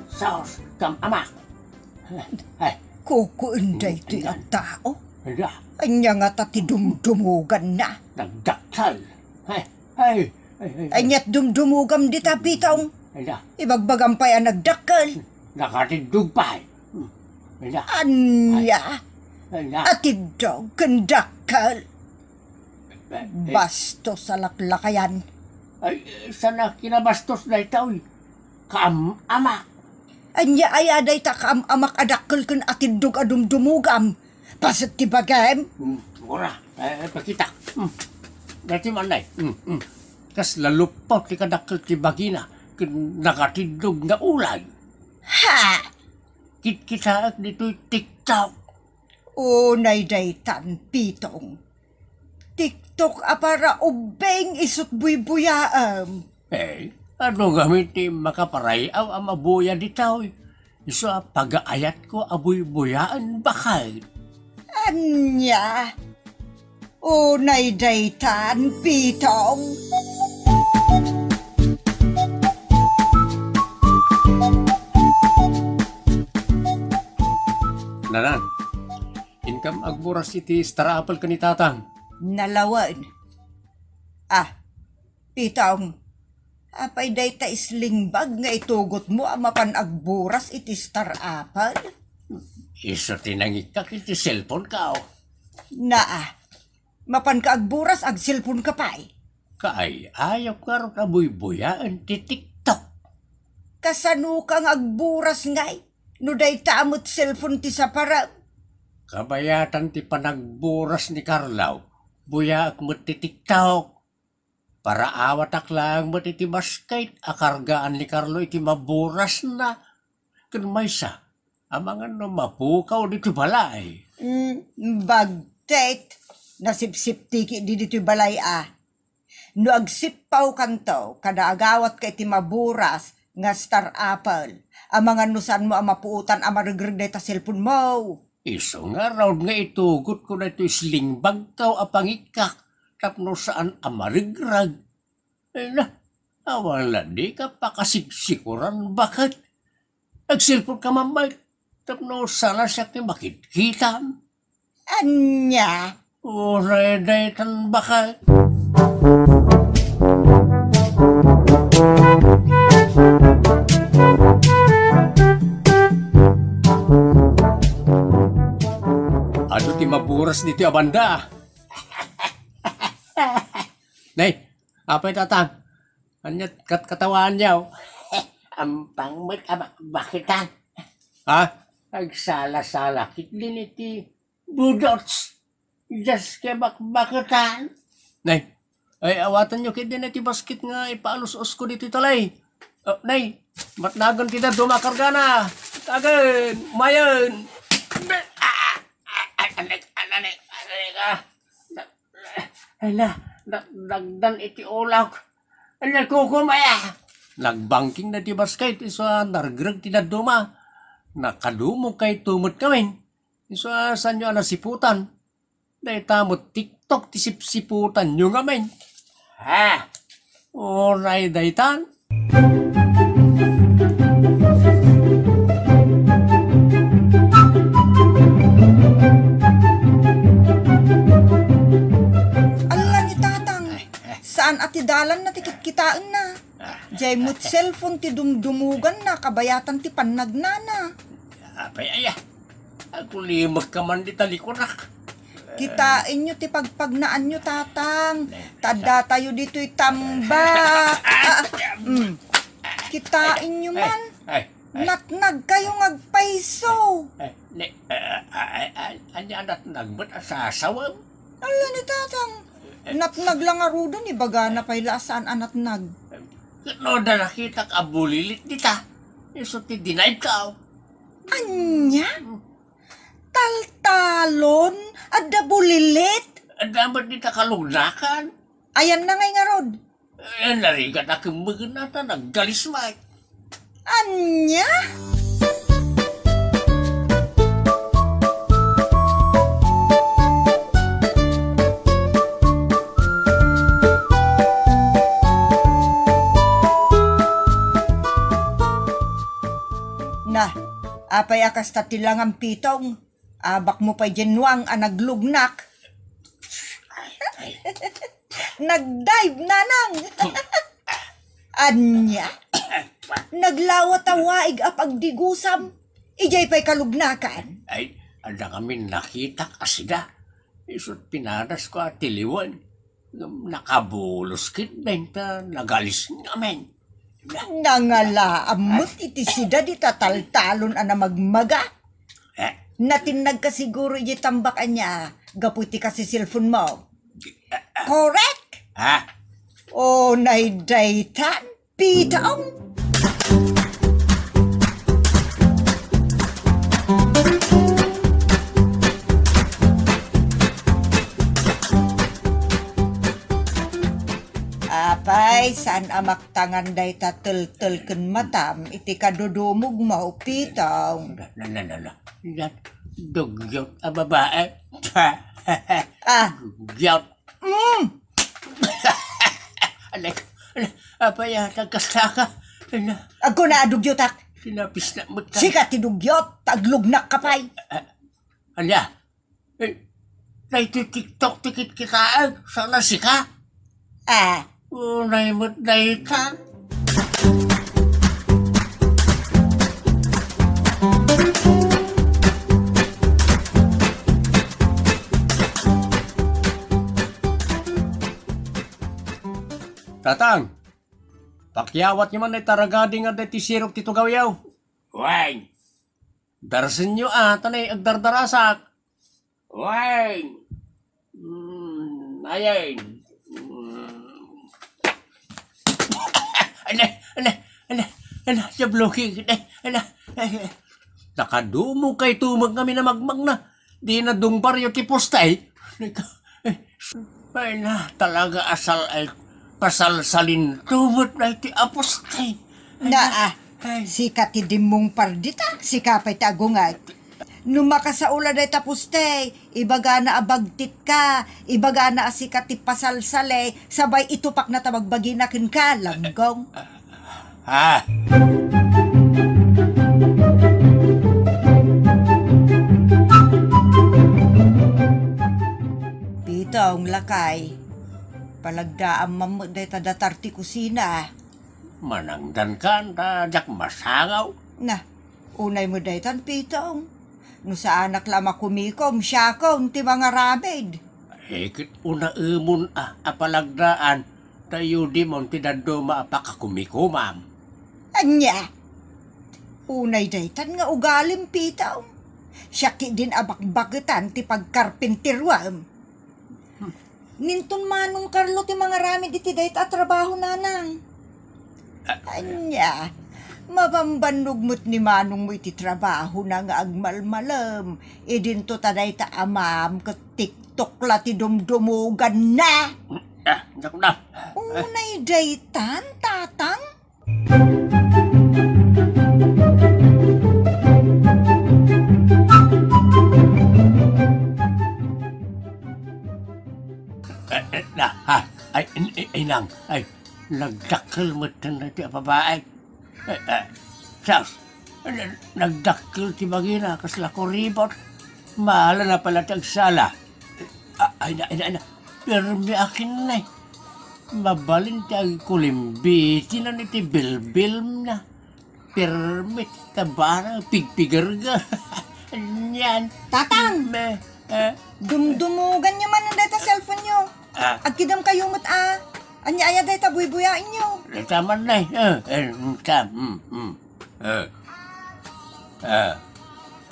Speaker 3: Saos, kam amak. Ay,
Speaker 1: Kukuunday ti at tao.
Speaker 3: hala,
Speaker 1: Anya nga tati dumdumugan na.
Speaker 3: nagdaksal. Ay,
Speaker 1: Anyat dumdumugam di tapitong.
Speaker 3: hala,
Speaker 1: Ibagbagam pa yan nagdakkel.
Speaker 3: nakatidug pa. Hala,
Speaker 1: Anya,
Speaker 3: hala.
Speaker 1: atidog kandakkel. Basto sa laklakayan.
Speaker 3: Ay, sana kinabastos na itaw. Kam amak.
Speaker 1: Anya ayaday ta amak adakkel kun atidog adumdumugam. Pasat ti bagam.
Speaker 3: Ora, pakita. Dati man nay. Kas lalupaw ti kadakkel ti bagina. Nakatidog nga ulay.
Speaker 1: Ha!
Speaker 3: Kitaak dito'y TikTok.
Speaker 1: Unay daytan pitong. TikTok apara ubeng isut buybuyaam.
Speaker 3: Eh, ano gamit ti makaparay ang amabuya ditaw? Iso pag-aayat ko abuy-buyaan bakal.
Speaker 1: Anya, unay daytan pitong.
Speaker 2: Nanan, income agburas iti Star Apple kanitatang.
Speaker 1: Nalawan. Pitong. Apay dayta islingbag nga itugot mo ang mapanagburas iti Star Apple?
Speaker 3: Iso tinangikak iti cellphone ka o.
Speaker 1: Mapan ka agburas ag cellphone ka pa'y.
Speaker 3: Kaay, ayaw ka rin abuy-buyaan ti TikTok.
Speaker 1: Kasano kang agburas ngay? No dayta amot cellphone ti sa para.
Speaker 3: Kabayatan ti panagburas ni Carlaw. Buya ak mo ti TikTok. Para awatak lang mo ti baskait. Akargaan ni Carlo iti maburas na. Kun may sa. Amangan no mapukaw dito balay.
Speaker 1: Bagtet. Nasipsip tiki di dito balay No agsipaw kanto, kada agawat kay ti maburas nga Star Apple. Ang mga nusan mo ang mapuutan ang marigreg ta cellphone mo.
Speaker 3: Iso nga raw nga itugot ko na ito islingbag kaw apangikak. Tapno saan amarigrag. Eh na, awala di ka pakasiksikuran. Bakit? Nagsilpon ka mamay. Tapno sana siya ki makikita.
Speaker 1: Anya,
Speaker 3: Uray daytan bakit?
Speaker 2: Ano ti maburas dito abanda? Nay, apay tatang. Anyat katawaan niyaw.
Speaker 3: Ang pangmat bakitan.
Speaker 2: Ha?
Speaker 3: Nagsala-sala kit din iti budots. Just kay bakitan.
Speaker 2: Nay, ay awatan nyo kaya din iti basket nga ipaalus-us ko dito talay. Nay, matnagon kita dumakarga na.
Speaker 3: Agen, mayon. Anek ah. Nagdan iti ulak. Nagkukumaya. Nagbangking na ti baskay isa nargrag ti naduma. Nakadumog kay tumot kami. Isa sanyo anasiputan. Dahil tamot TikTok ti sipsiputan nyo ngamin. Ha? Oray daytan.
Speaker 1: Ala ni tatang, saan ati dalan na tikit-kitaan na? Jay mo't cellphone ti dumdumugan na, kabayatan ti pannagnana.
Speaker 3: Apay aya. Ako limag ka man di talikurak.
Speaker 1: Kitain nyo ti pagpagnaan nyo, tatang. Tada tayo dito'y tamba. Kitain nyo man. Natnag kayo ngagpaiso.
Speaker 3: Anya natnag ba't asasawam?
Speaker 1: Ala ni tatang, natnag lang arudan, ibaga na pa'y lasaan anatnag.
Speaker 3: No da nakita ka bulilit dita. Iso ti denied ka.
Speaker 1: Anya? Taltalon? Adda bulilit?
Speaker 3: Dapat dita kalugnakan.
Speaker 1: Ayan na ngay nga rod.
Speaker 3: Narigat akong maganata, naggalismay.
Speaker 1: Anya? Na, apay akas tatilang ang pitong. Abak mo pa'y genwang ang naglugnak. Nagdive nanang. Anya? Naglawat-awaig apagdigusam. Ijay pa'y kalugnakan.
Speaker 3: Ay, ada kami nakita kasida. Isot pinadas ko at tiliwan. Nakabulos kit benta, nagalis namin.
Speaker 1: Nangalaamot iti sida di tataltalon ana magmaga. Natinag ka siguro iti tambakan niya. Gaputi kasi cellphone mo. Correct?
Speaker 3: Ha?
Speaker 1: O naidaytan, pitong. Apay, saan amak tangan day tatul-tul ken matam, iti kadudumog mo, pitong.
Speaker 3: Yan, dugyot a babae. Dugyot. Alek, apa ya, nagkasta ka.
Speaker 1: Ako na adugyotak.
Speaker 3: Sinapis na mo tayo.
Speaker 1: Sika ti dugyot, taglugnak kapay.
Speaker 3: Alya, TikTok tikit kita, sana sika. Naimot na itan. Tatang, pakyawat nyo man ay taragading at ti sirok ti tugawyaw. Wang! Darsin nyo tanay agdardarasak. Wang! Ayay! Siya blocking. Nakadumo kay tumag kami na magmag na. Di na dungpar yung tipostay. Ay na, talaga asal ay pasalsalin tumot na iti apostay.
Speaker 1: Sika ti dimong pardita, sika pa'y tagungay. Numaka sa ula day tapuste, ibaga na abagtit ka, ibaga na asika ti pasalsale, sabay itupak na tabagbaginakin ka, langgong. Pitong lakay, palagdaang mamagday tadatar ti kusina.
Speaker 3: Manangdan ka, jak masangaw.
Speaker 1: Na, unay mo day tan pitong. No sa anak lama kumikom, siyakong ti mga rabid.
Speaker 3: Hekit una umon apalagdaan, tayo di mon tinado maapakakumikumam.
Speaker 1: Anya, unay day tan nga ugalim pitong. Siyaki din abakbagitan ti pagkarpintirwam. Ninton manong Carlo ti mga ramid iti dayta at trabaho nanang. Anya, Mabambanog mo't ni manong mo iti trabaho na nga agmalmalam. Idin to taday ta amam ka TikTok la ti dumdumugan na.
Speaker 3: Naku na.
Speaker 1: Unay daytan, tatang.
Speaker 3: Ay nang, nagdakkel mo na ti babae. Sas, nagdakkel ti bagina kasla ko ribot. Mahala na pala tagsala. Ay na, pero may akin na mabalin ti ag kulimbiti na ni ti bilbil na. Permit tabara, pigpigarga. Yan.
Speaker 1: Tatang! Dumdumugan nyo man ang data cellphone nyo. Agkidam kayo mo't anya aya data buy-buyain nyo.
Speaker 3: Taman na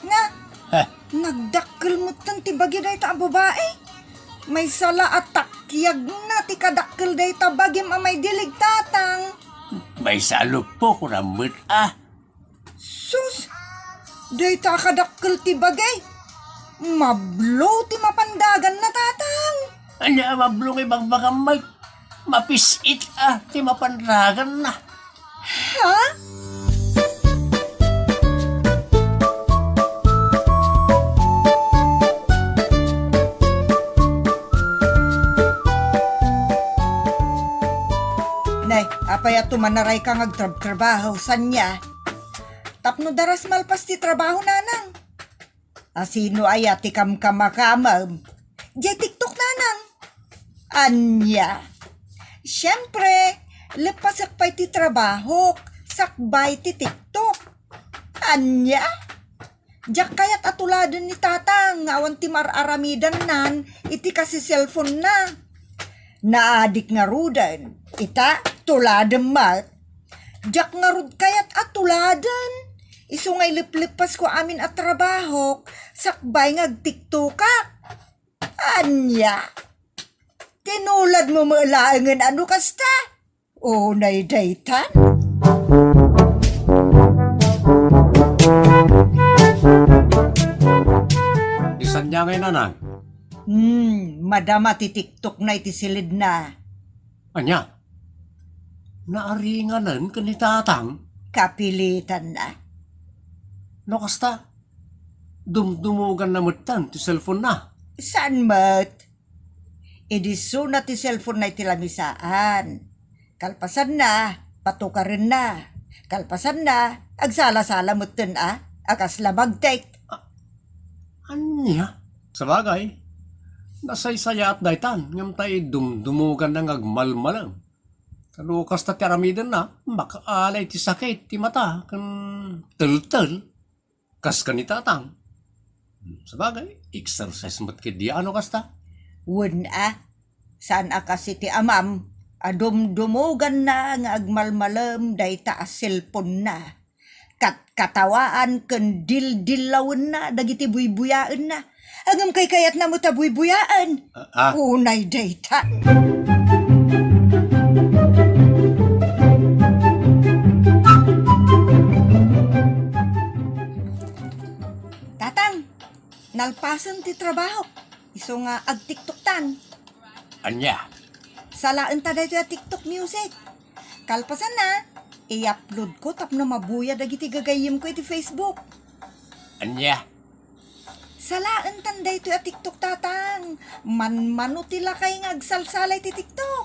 Speaker 1: Nga, nagdakkel mo't tan ti bagi data ang babae. May sala at takyag na ti kadakkel data bagim amay dilig, tatang.
Speaker 3: May salop po ko ramot
Speaker 1: Sus! Data kadakkel ti bagay. Mablo ti mapandagan na, tatang.
Speaker 3: Anya mablong ibang bagamay. Mapisit ti mapandragan na.
Speaker 1: Ha? Nay, apay ato manaray kang agtrabaho sanya. Tapno daras malpas ti trabaho nanang. Asino ay ati kamkamakamam. Jay TikTok nanang. Anya. Siyempre, lepasak pa'y ti trabaho, sakbay ti TikTok. Anya. Diyak kayat atuladan ni tatang, awan ti mararamidan nan, iti kasi cellphone na. Naadik nga rudan, ita tuladan mat. Diyak nga rud kayat atuladan. Iso ngay liplipas ko amin at trabaho, sakbay nga TikTokak. Anya. Tinulad mo malaangan ano kasta? O nay daytan?
Speaker 2: Isan niya ngayon, nanang.
Speaker 1: Madama ti TikTok na iti silid na.
Speaker 2: Anya, naaringanan ka ni tatang.
Speaker 1: Kapilitan na.
Speaker 2: No kasta, dumdumugan na mutan ti cellphone na.
Speaker 1: Saan mat? Idiso na ti cellphone na itilamisaan. Kalpasan na, patukarin na. Kalpasan na, agsala-sala mutan akas labag take.
Speaker 2: Anya? Sa bagay, nasaysaya at daytan, ngam tayo dumdumugan ng agmalmalang. Kalukas ta tiaramidan na, makaalay ti sakit, ti mata, kan tel-tel, kas ka ni tatang. Sa bagay, exercise mo't kidi ano kasta?
Speaker 1: Wun saan kasi ti amam, adumdumugan na nga agmalmalam dayta a cellphone na. Katawaan ken dil-dilawan na, dagiti buy-buyaan na. Agam kay kayat na mo ta buy-buyaan. Unay dayta. Tatang, nalpasan ti trabaho. Iso nga ag-TikTok tan.
Speaker 3: Anya?
Speaker 1: Salaan ta dayto a TikTok music. Kalpasan na, i-upload ko tapno mabuya dagiti gagayim ko iti Facebook.
Speaker 3: Anya?
Speaker 1: Salaan tan dayto a TikTok, tatang. Man-mano tila kay nga agsalsalay ti TikTok.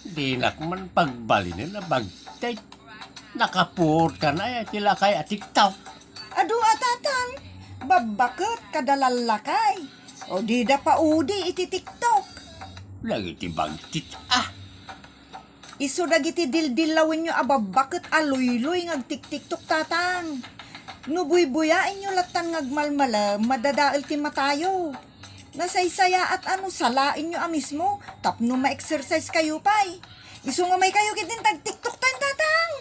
Speaker 3: Di nakman pagbalin na bagtay. Nakapur ka na tila kay a TikTok.
Speaker 1: Adu tatang, babakot kadalalakay. O di da pa udi iti TikTok.
Speaker 3: Lagi ti bagtit
Speaker 1: Iso dagiti dildilawin nyo ababakot aluy-luy ngag TikTok, tatang. Nubuy-buyain nyo latan ngagmalmala, madadaal ti matayo. Nasaysaya at salain nyo mismo, tapno ma-exercise kayo pa'y. Iso nga may kayo kitin tag-TikTok tayo, tatang.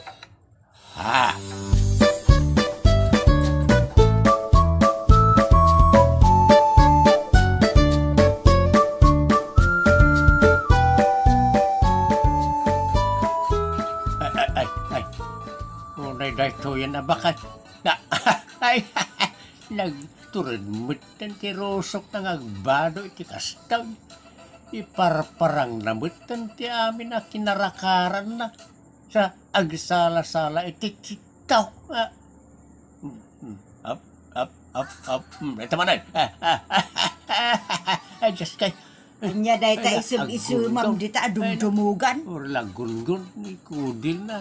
Speaker 3: dahito yan na bakat. Na, ay, nagturad mo't ng tirosok ng agbado iti kastaw. Iparparang namot ng ti amin na kinarakaran na sa agsala-sala iti kitaw. Up. Ito manan. Ay, just kay.
Speaker 1: Anya day ta isum-isum mam di ta dumdumugan.
Speaker 3: Or lagun-gun, ni kudil na.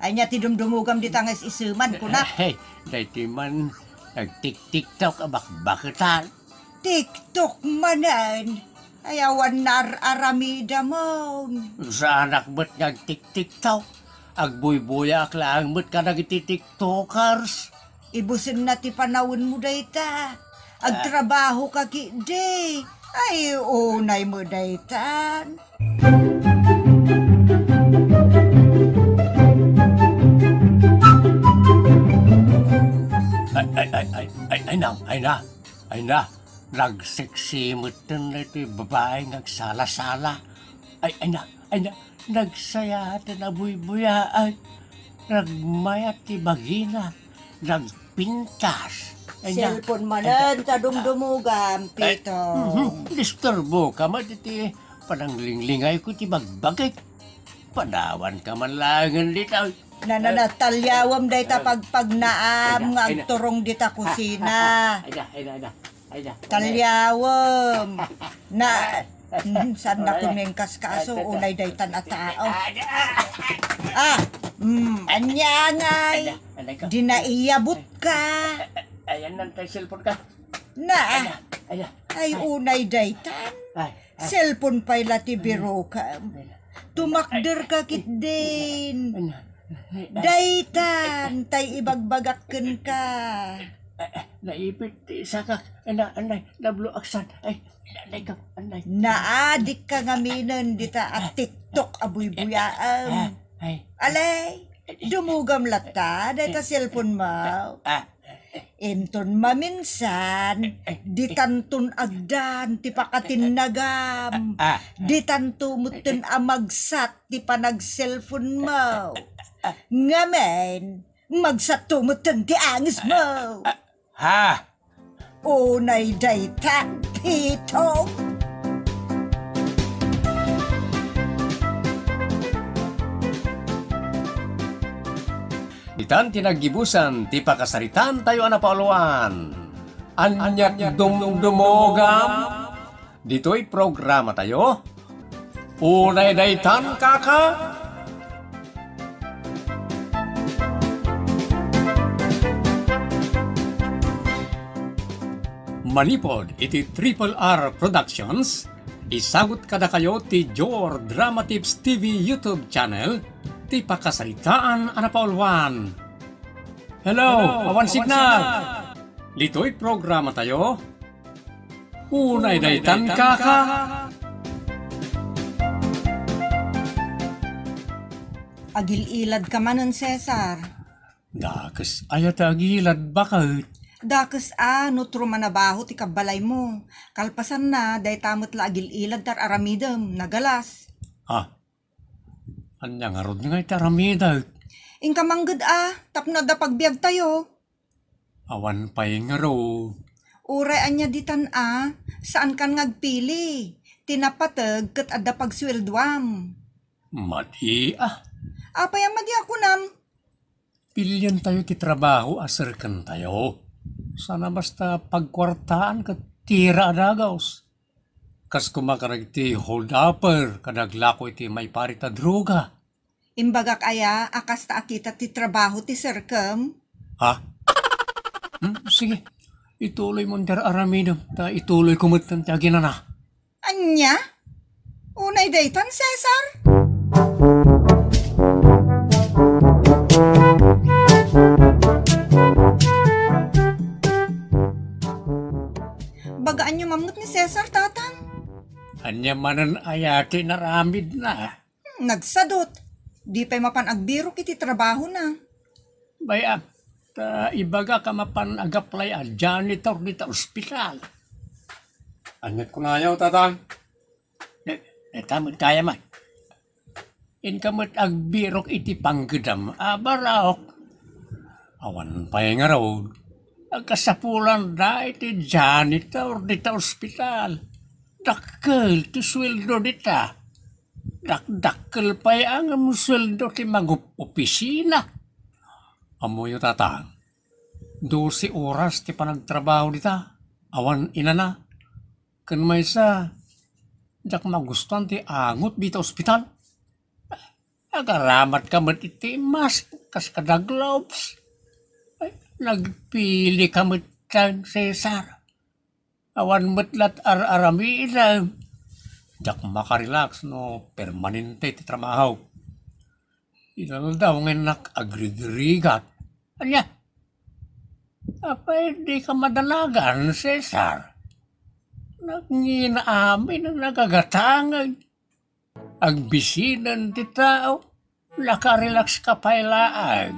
Speaker 1: Anya ti dumdumugam di ta nga isuman ko na.
Speaker 3: Hey, dahiti man, nagtik-tiktok abak-bakitan.
Speaker 1: TikTok manan. Ayawan nar aramida mo.
Speaker 3: Sa anak ba't nagtik-tiktok? Agbuy-buya aklaan ba't ka nagtitiktokers?
Speaker 1: Ibusin na ti panawon mo day ta. Agtrabaho ka ki day. Ay, unay mo day tan.
Speaker 3: Ay na. Nagsiksimot na ito babae nagsala-sala. Ay na. Nagsaya ito na buy-buyaan. Nagmayat ti bagina. Nagpintas.
Speaker 1: Cellphone manan ta dumdumugam, Pito.
Speaker 3: Disturbo ka man iti pananglinglingay ko ti bagbagay. Panawan ka man langan dito.
Speaker 1: Nananatalyawam day ta pagpagnaam nga agturong di ta kusina.
Speaker 3: Ay na.
Speaker 1: Talyawam. Saan na kumengkas kaso unay day tan at tao. Anya ngay. Di na iyabot ka.
Speaker 3: Ayan nantay cellphone ka.
Speaker 1: Ay unay day tan. Cellphone pa'y lati biro ka. Tumakder ka kit din. Daytan, tay ibagbagakken ka.
Speaker 3: Naipit isa ka. Anay, nablo aksan. Ay, anay.
Speaker 1: Naadik ka ngaminan dita at TikTok abuy-buyaan. Alay, dumugam lata, dayta cellphone mo. Enton maminsan, ditantun agdan, ti pakatin nagam. Ditanto muten amagsat, ti panag-cellphone mo. Ngamen, magsat tumuten ti angis mo. Unay daytan, Pito.
Speaker 2: Itan tinagibusan, ti pakasaritan tayo anapauluan. Anyat dumdumogam. Dito'y programa tayo. Unay daytan kaka. Manipod iti Triple R Productions. Isagot kada kayo ti Jor Drama Tips TV YouTube channel. Ti pakasaritaan anapauluan. Hello, awan signal. Lito'y programa tayo. Unay daytan kaka.
Speaker 1: Agil-ilad ka manon, Cesar.
Speaker 3: Dakas ayat agilad bakit?
Speaker 1: Dakas nutro manabaho ti kabalay mo. Kalpasan na, day tamot la agil-ilad tar aramidam, nagalas.
Speaker 3: Anya nga rod nga itaramida.
Speaker 1: Ingka manggad tapno da pagbiag tayo.
Speaker 3: Awan pa'y nga ro.
Speaker 1: Uray anya ditan saan kan ngagpili. Tinapatag kat adda pagswelduam.
Speaker 3: Madi
Speaker 1: Apay ang madi ako nam.
Speaker 3: Pilyan tayo ti trabaho asarkan tayo. Sana basta pagkwartaan kat tira adagaws. Kas kumakarag ti hold-upper, kadaglako iti may parita droga.
Speaker 1: Imbagak aya, akas ta akita ti trabaho ti Sirkem.
Speaker 3: Sige, ituloy mo der aramidam, ta ituloy kumutan ti aginana.
Speaker 1: Anya? Unay daytan, Cesar? Bagaan niyo mamnot ni Cesar, tatang.
Speaker 3: Anya manan ayati naramid na.
Speaker 1: Nagsadot. Di pa'y mapan agbiro kiti trabaho na.
Speaker 3: Bayat, ibaga ka mapan agaplay a janitor dita ospital.
Speaker 2: Anyat ko na ayaw, tatang.
Speaker 3: Tamad kaya man. In kamot agbirok iti panggedam, abaraok. Awan pa'y nga raw, agkasapulan na iti janitor dita ospital. Dakkel ti sweldo dita. Dakkel pa'y ang sweldo ti mag-opisina. Amoy tatang, 12 oras ti panagtrabaho dita. Awan ina na. Kan may sa, jak magustuhan ti angot dita ospital. Agaramat ka mat iti mask, kas kada gloves. Ay, nagpili ka mat kan Cesar. Awan matlat aramida. Jak makarelax no permanente ti trabaho. Inal daw ngayon agrigrigat. Anya? Apay di ka madalagan, Cesar. Nagnginamin ang nagagatangan. Agbisinan ti tao. Nakarelax ka pailaan.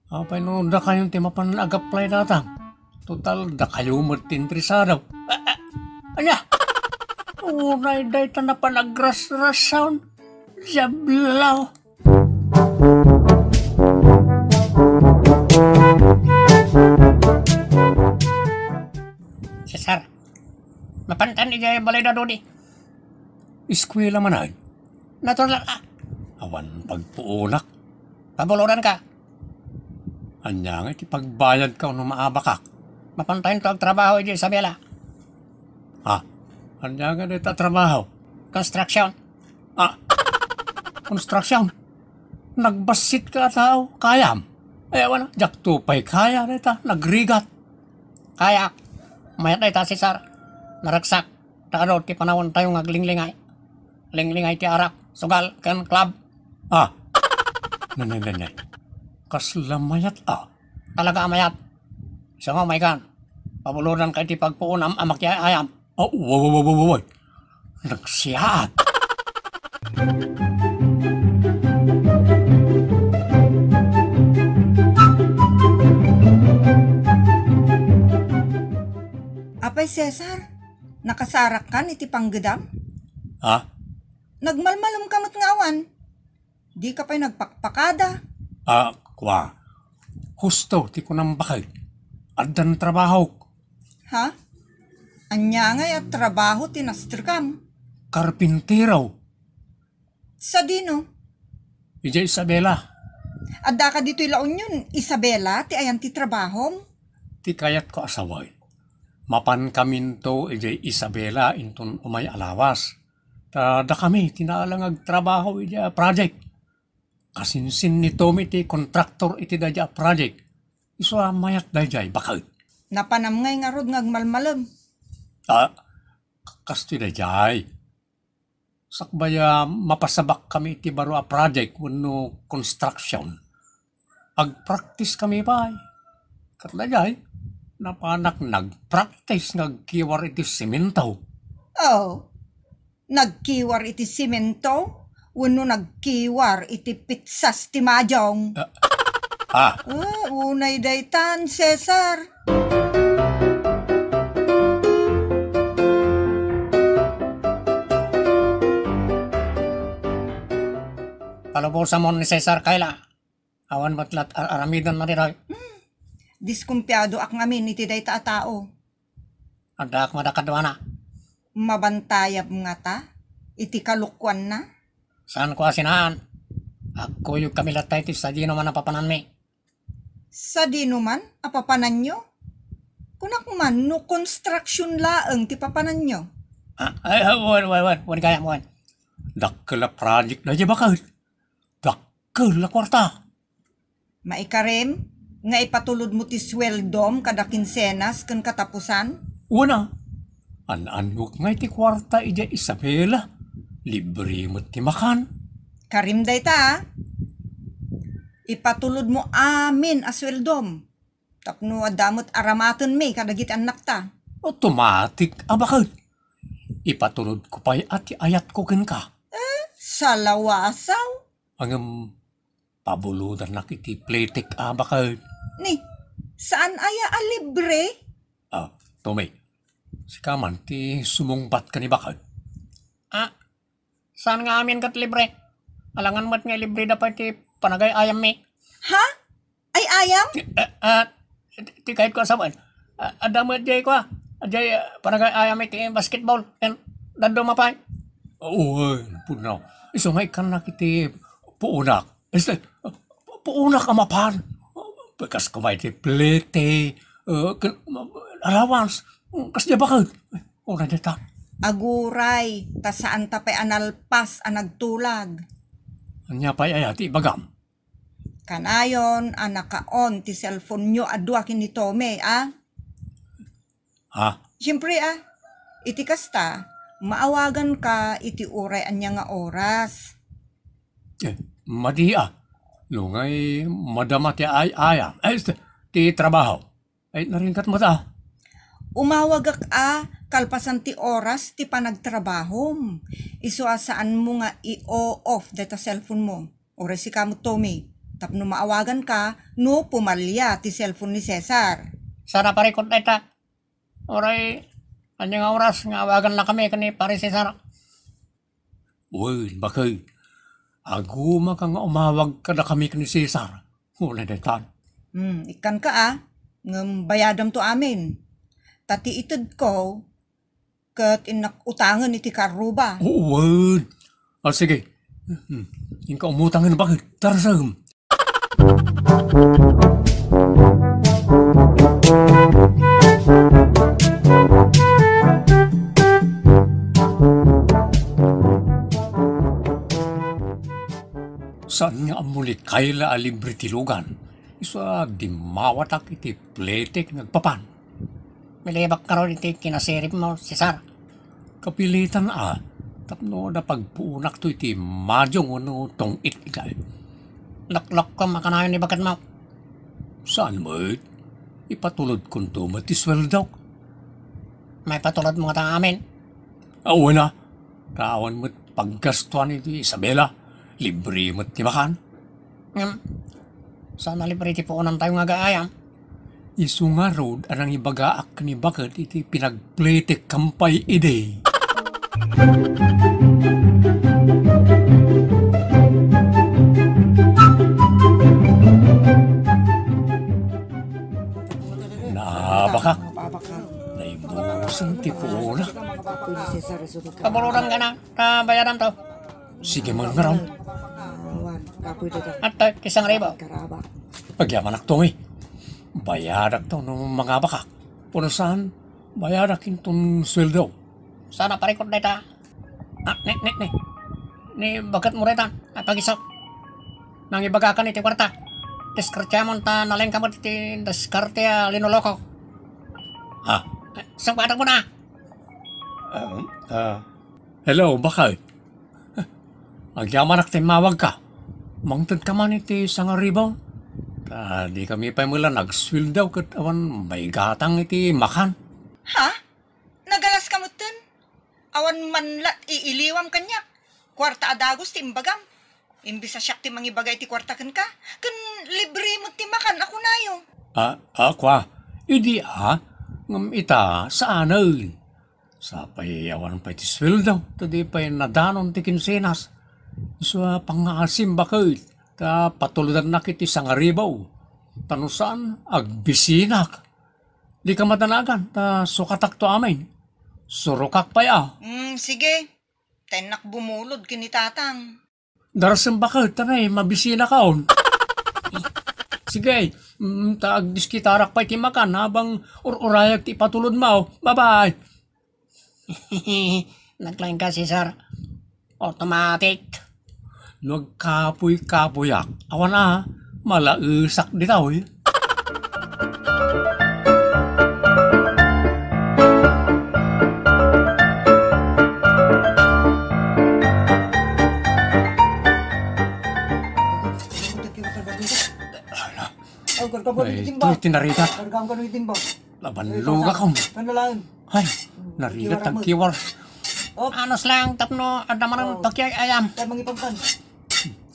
Speaker 3: Apay no da kayong timapan nag-apply datang. Total da kayo matintrisadaw. Anya? Unay day ta na panagras-ras sound. Jablaw. Cesar, mapantan niya balay na doon eh.
Speaker 2: Eskwela man ay.
Speaker 3: Natural ka.
Speaker 2: Awan pagpuunak.
Speaker 3: Pabuluran ka.
Speaker 2: Anya nga iti pagbayad ka no maabakak.
Speaker 3: Mapantayin to ang trabaho niya, Isabela.
Speaker 2: Ha? Anya nga dita trabaho.
Speaker 3: Construction.
Speaker 2: Construction. Nagbasit ka tao. Kayam. Ay wala. Jak tupay kaya dita. Nagrigat.
Speaker 3: Kaya. Mayat na ita, Cesar. Naragsak. Takado, ti panawon tayo ngaglingling Linglingay ti arak. Sugal. Kan club.
Speaker 2: Nanay. Kaslamayat
Speaker 3: Talaga amayat. Isa nga, may kan. Pabuluran kay ti pagpuun amakya ayam.
Speaker 2: Wow. Nagsiyaat.
Speaker 1: Apay Cesar, nakasarak kan iti panggedam?
Speaker 2: Ha?
Speaker 1: Nagmalmalom kamot nga awan. Di ka pa'y nagpakpakada.
Speaker 2: Kwa. Husto, ti ko nang bakit. Adan trabaho.
Speaker 1: Ha? Anya nga at trabaho tinastrikam.
Speaker 2: Karpinteraw.
Speaker 1: Sa dino?
Speaker 2: Ija Isabela.
Speaker 1: Adda ka dito ilaon yun, Isabela, ti ayan ti trabahom.
Speaker 2: Ti kayat ko asaway. Mapan kaminto ija Isabela inton umay alawas. Da kami, tinaalang agtrabaho ija project. Kasinsin ni Tommy ti kontraktor iti daja project. Iso mayat dajay bakit.
Speaker 1: Napanam ngay nga rod ngagmalmalam.
Speaker 2: Kasti dajay. Sakbaya mapasabak kami iti baro a project wano construction. Agpractice kami ba? Katdajay, napanak nagpractice ngagkiwar iti simento.
Speaker 1: Oh, nagkiwar iti simento? Wano nagkiwar iti pitsas ti majong? Unay daytan, Cesar.
Speaker 3: Palubusan mo ni Cesar Kayla. Awan matlat aramidan na rin.
Speaker 1: Diskumpyado ak ngamin iti dayta a tao.
Speaker 3: Adak madakadwa na.
Speaker 1: Mabantayab nga ta, iti kalukwan na.
Speaker 3: Saan ko asinahan? Ako yung kamilatay ti sa di naman napapanan mi.
Speaker 1: Sa di naman, apapanan nyo? Kunak man, no construction laeng ti papanan nyo.
Speaker 3: Wan kaya mo.
Speaker 2: Dakkel project na di bakit. Dakkel kwarta.
Speaker 1: Maikarem, nga ipatulod mo ti sweldom kada kinsenas kan katapusan?
Speaker 2: Una, ananok nga iti kwarta ija Isabela. Libre mo ti makan.
Speaker 1: Karim day ta, ipatulod mo amin a sweldom. Tapno adamot aramaton mi kadagit anak ta.
Speaker 2: Automatic bakit. Ipatulod ko pa'y ati ayat ko ken ka.
Speaker 1: Salawasaw?
Speaker 2: Ang pabuludan na kiti playtek bakit.
Speaker 1: Ni, saan aya a libre?
Speaker 2: Tomay, si Kaman ti sumungbat ka ni bakit.
Speaker 3: Saan nga amin kat libre? Alangan mo't nga libre da pa iti panagay ayam mi.
Speaker 1: Ha? Ay ayam?
Speaker 3: Ti kahit ko asaban. Ada mo jay ko Ajay panagay ayam iti basketball. Yan, dado mapay. Oo, punaw. Isumay kan na kiti puunak. Puunak amapan. Bekas kumay ti plete. Allowance. Kas niya bakit? Una dita.
Speaker 1: Aguray, ta saan ta pa'y analpas ang nagtulag.
Speaker 3: Anya pa'y ayati bagam.
Speaker 1: Kanayon, naka-on ti cellphone nyo adwa kini Tome,
Speaker 3: Ha?
Speaker 1: Siyempre, iti kasta, maawagan ka iti uray anya nga oras.
Speaker 3: Madi Lungay madama ti ayam. Ti trabaho. Ay naringkat mo ta.
Speaker 1: Umawag kalpasan ti oras ti panagtrabahom. Iso saan mo nga i-off data cellphone mo. Oras si kamo Tommy. Tapno maawagan ka, no pumalya ti cellphone ni Cesar.
Speaker 3: Sana parikot na ita. Oray, anya nga oras nga awagan na kami kani pare Cesar. Uy, bakay. Aguma ka nga umawag ka na kami kani Cesar. Wala na itan.
Speaker 1: Ikan ka ngam bayadam to amin. Tati itid ko, kat inak utangan iti karuba.
Speaker 3: Uwad. Sige. Inka umutangan bakit? Tarsam. Saan nga amulit kaila alibre tilugan? Isa di mawatak iti pletek nagpapan. Milibak ka rin iti kinasirip mo, Cesar. Kapilitan tapno na pagpuunak to iti madyong ano tong itgay. Laklak ka makanayon ni bakat mo. Saan mo ipatulod kung to matisweldaw? May patulod mo nga amin. Awa na. Kawan mo't paggastuan iti Isabela. Libre mo't timakan. Sana libre ti puunan tayo nga gaayam. Isu nga road anang ibagaak ni bakat iti pinagpletek kampay ide. Nabakak. Naibusan ti puunak. Kabuluran ka na. Bayaran to. Sige mo nga raw. At kisang ribo. Pagyaman akto bayarak to ng mga bakak. Puno saan, bayarak itong sweldo. Sana parikot na ita. Ni bagat mo retan. At pag-isok. Nang ibagakan iti kwarta. Diskartya mo ta naleng kamot iti diskartya linoloko. Isang padag mo na. Hello, bakit? Agyaman ak mawag ka. Mangtad ka man iti isang ribaw. Di kami pa mula nag-swill daw kat awan may gatang iti makan.
Speaker 1: Ha? Nagalas ka mo ten? Awan manlat iiliwam kanyak. Kwarta adagos ti imbagam. Imbis sa siyak ti mangibagay ti kwarta kan ka. Kan libre mo ti makan ako nayo.
Speaker 3: Kwa. Idi ngam ita saan sa payawan pa iti swill daw. Tadi pa nadanon ti kinsenas. So pangasim bakit. Ta patuludan na kiti sangaribaw. Tanusan agbisinak. Di ka matanagan. Ta sukatak to amin. Surukak pa ya.
Speaker 1: Sige. Tenak bumulod kinitatang.
Speaker 3: Darasang bakit tanay mabisina kaon. Sige. Ta agdiskitarak pa iti makan habang urayag ti patulod mo. Bye-bye. Naglain ka, Cesar. Automatic. Nagkapoy-kapoyak. Awan malaisak di tao Ito tinarigat. Laban-luga ko. Ay, narigat ang kiwar. Anos lang, tapno, adaman ang pakyay ayam.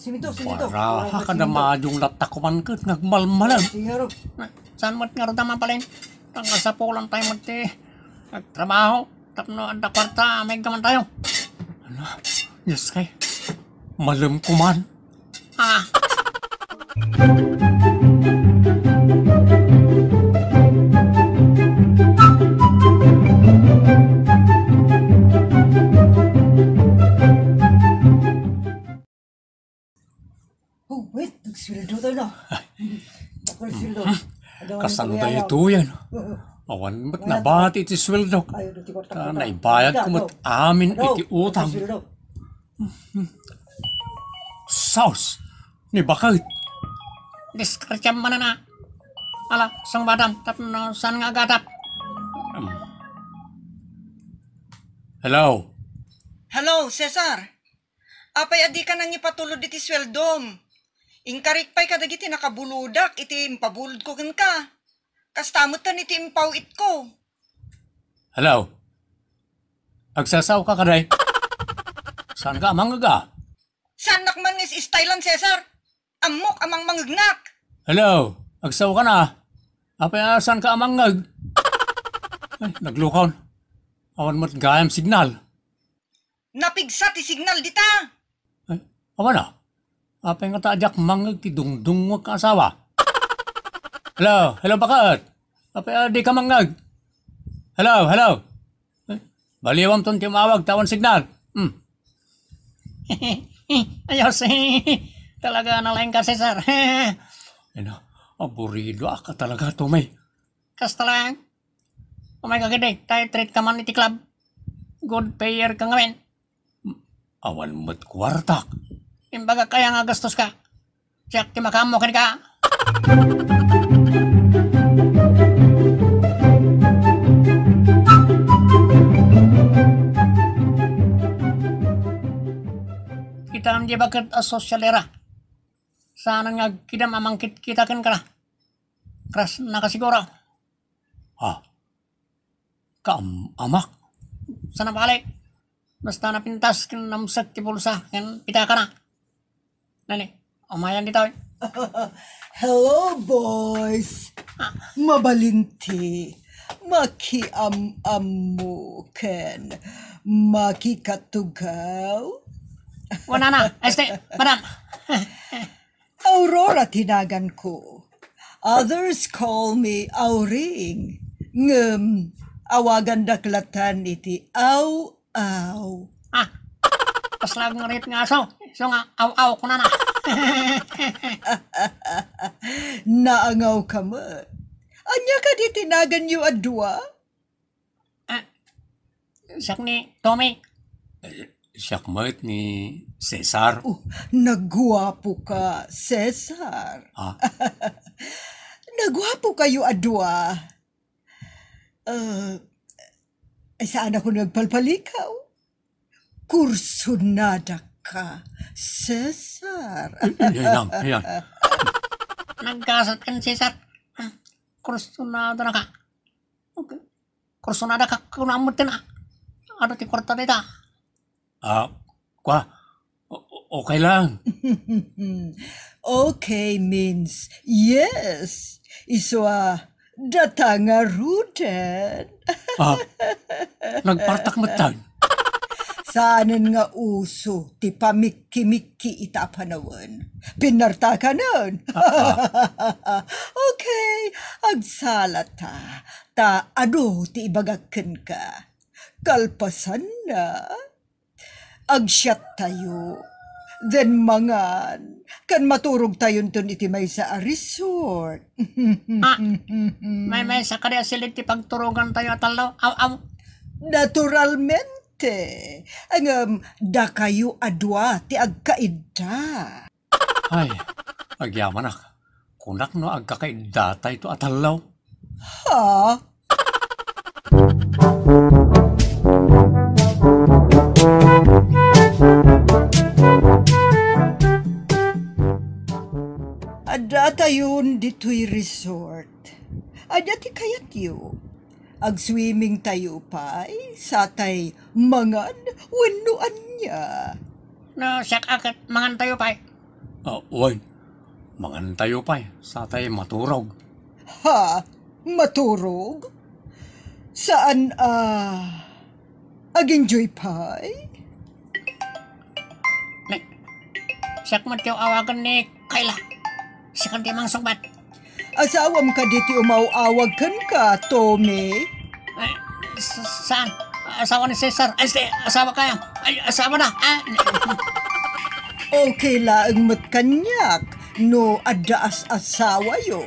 Speaker 3: Para ka na madyong latakuman ka, nagmalmalan. Saan mo't nga rin naman pala yun? Sa pulang tayo mo't nagtrabaho. Tapno, anda kwarta, may gaman tayo. Yes kay. Malam ko man. Ah.
Speaker 1: Oh, wait. Nagsweldo tayo na. Bakal sweldo.
Speaker 3: Kasan tayo ito yan. Awan mo't nabati iti sweldo. Naibayad ko mo't amin iti utang. Saus. Ni bakit?
Speaker 4: Diskartyam mana na. Ala, sang badam, tap no san nga gatap.
Speaker 3: Hello?
Speaker 1: Hello, Cesar. Apay adi ka nang ipatulod iti sweldom. Ingkarik pa'y kadagiti nakabuludak, iti impabulod ko ka. Kastamot tan iti impawit ko.
Speaker 3: Hello? Agsasaw ka kaday? Saan ka amang aga?
Speaker 1: Sanak man is stylan, Cesar. Amok amang mangagnak.
Speaker 3: Hello? Agsaw ka na? Apay saan ka amang ngag? Ay, naglukaw. Awan mo't gayam signal.
Speaker 1: Napigsa ti signal dita.
Speaker 3: Ay, awan na. Apay nga taajak mangag ti dungdung wag ka asawa. Hello? Hello, bakit? Apay di ka mangag. Hello? Hello? Ay, baliwam ton timawag, tawan signal.
Speaker 4: Ayos, talaga nalaing ka, Cesar.
Speaker 3: Ano, aburido ka talaga, Tomay.
Speaker 4: Kasta lang. Oh my God, tayo treat ka man iti club. Good payer ka ngayon.
Speaker 3: Awan mo't kwartak.
Speaker 4: Imbaga kaya nga gastos ka. Siyak ti makamo ka. Kita ang di bakit asosyalera. Sana nga kidam amangkit kita kan ka na. Kras nakasiguro.
Speaker 3: Amak.
Speaker 4: Sana balik. Basta napintas kan namsak ti pulsa. Kan pita ka na. Nani, umayan dito.
Speaker 1: Hello, boys. Mabalinti. Makiam-amuken. Makikatugaw.
Speaker 4: Wala na. Madam.
Speaker 1: Aurora tinagan ko. Others call me Auring. Awagan daklatan iti aw-aw.
Speaker 4: Pas lang ngarit nga aso. So nga, aw-aw ko na.
Speaker 1: Naangaw ka mo. Anya ka di tinagan yu adwa?
Speaker 4: Siyak ni Tommy.
Speaker 3: Siyak mo't ni Cesar.
Speaker 1: Nagwapo ka, Cesar. Nagwapo kayo adwa. Ay saan ako nagpalpalikaw? Kursunada ka, Cesar.
Speaker 3: Ayan.
Speaker 4: Nagkasat kan, Cesar. Kursunada na ka. Okay. Kursunada ka, kunamot na. Ano ti kwarta dita?
Speaker 3: Okay lang.
Speaker 1: Okay means yes. Iswa datanga ruten.
Speaker 3: Nagpartak matag.
Speaker 1: Saanan nga uso ti pamikki-mikki ita panawan. Pinarta ka nun. Okay, agsalata. Ta ano ti ibagaken ka. Kalpasan na. Agsyat tayo. Then mangan. Kan maturog tayon ton iti may sa resort.
Speaker 4: May sakari asilit ti pagturugan tayo atalaw. Aw.
Speaker 1: Naturalmente. Ang da kayo adwa ti agkaida.
Speaker 3: Ay, agyaman ak. Kunak no agkakaidata ito atalaw.
Speaker 1: Ha? Ada tayon dito'y resort. Ada ti kayat yu. Ag-swimming tayo pa'y satay mangan wanuan niya.
Speaker 4: No, siyak akat mangan tayo pa.
Speaker 3: Uy, mangan tayo pa satay maturog.
Speaker 1: Ha? Maturog? Saan ag-enjoy pa'y?
Speaker 4: Siya kumatiw awagan ni Kayla. Siya kan timang sungbat.
Speaker 1: Asawam ka diti umawawag ka, Tommy.
Speaker 4: Ay, saan? Asawa ni Cesar. Ay, asawa kaya. Ay, asawa na.
Speaker 1: Okay laang mat kanyak, no adaas asawa yo.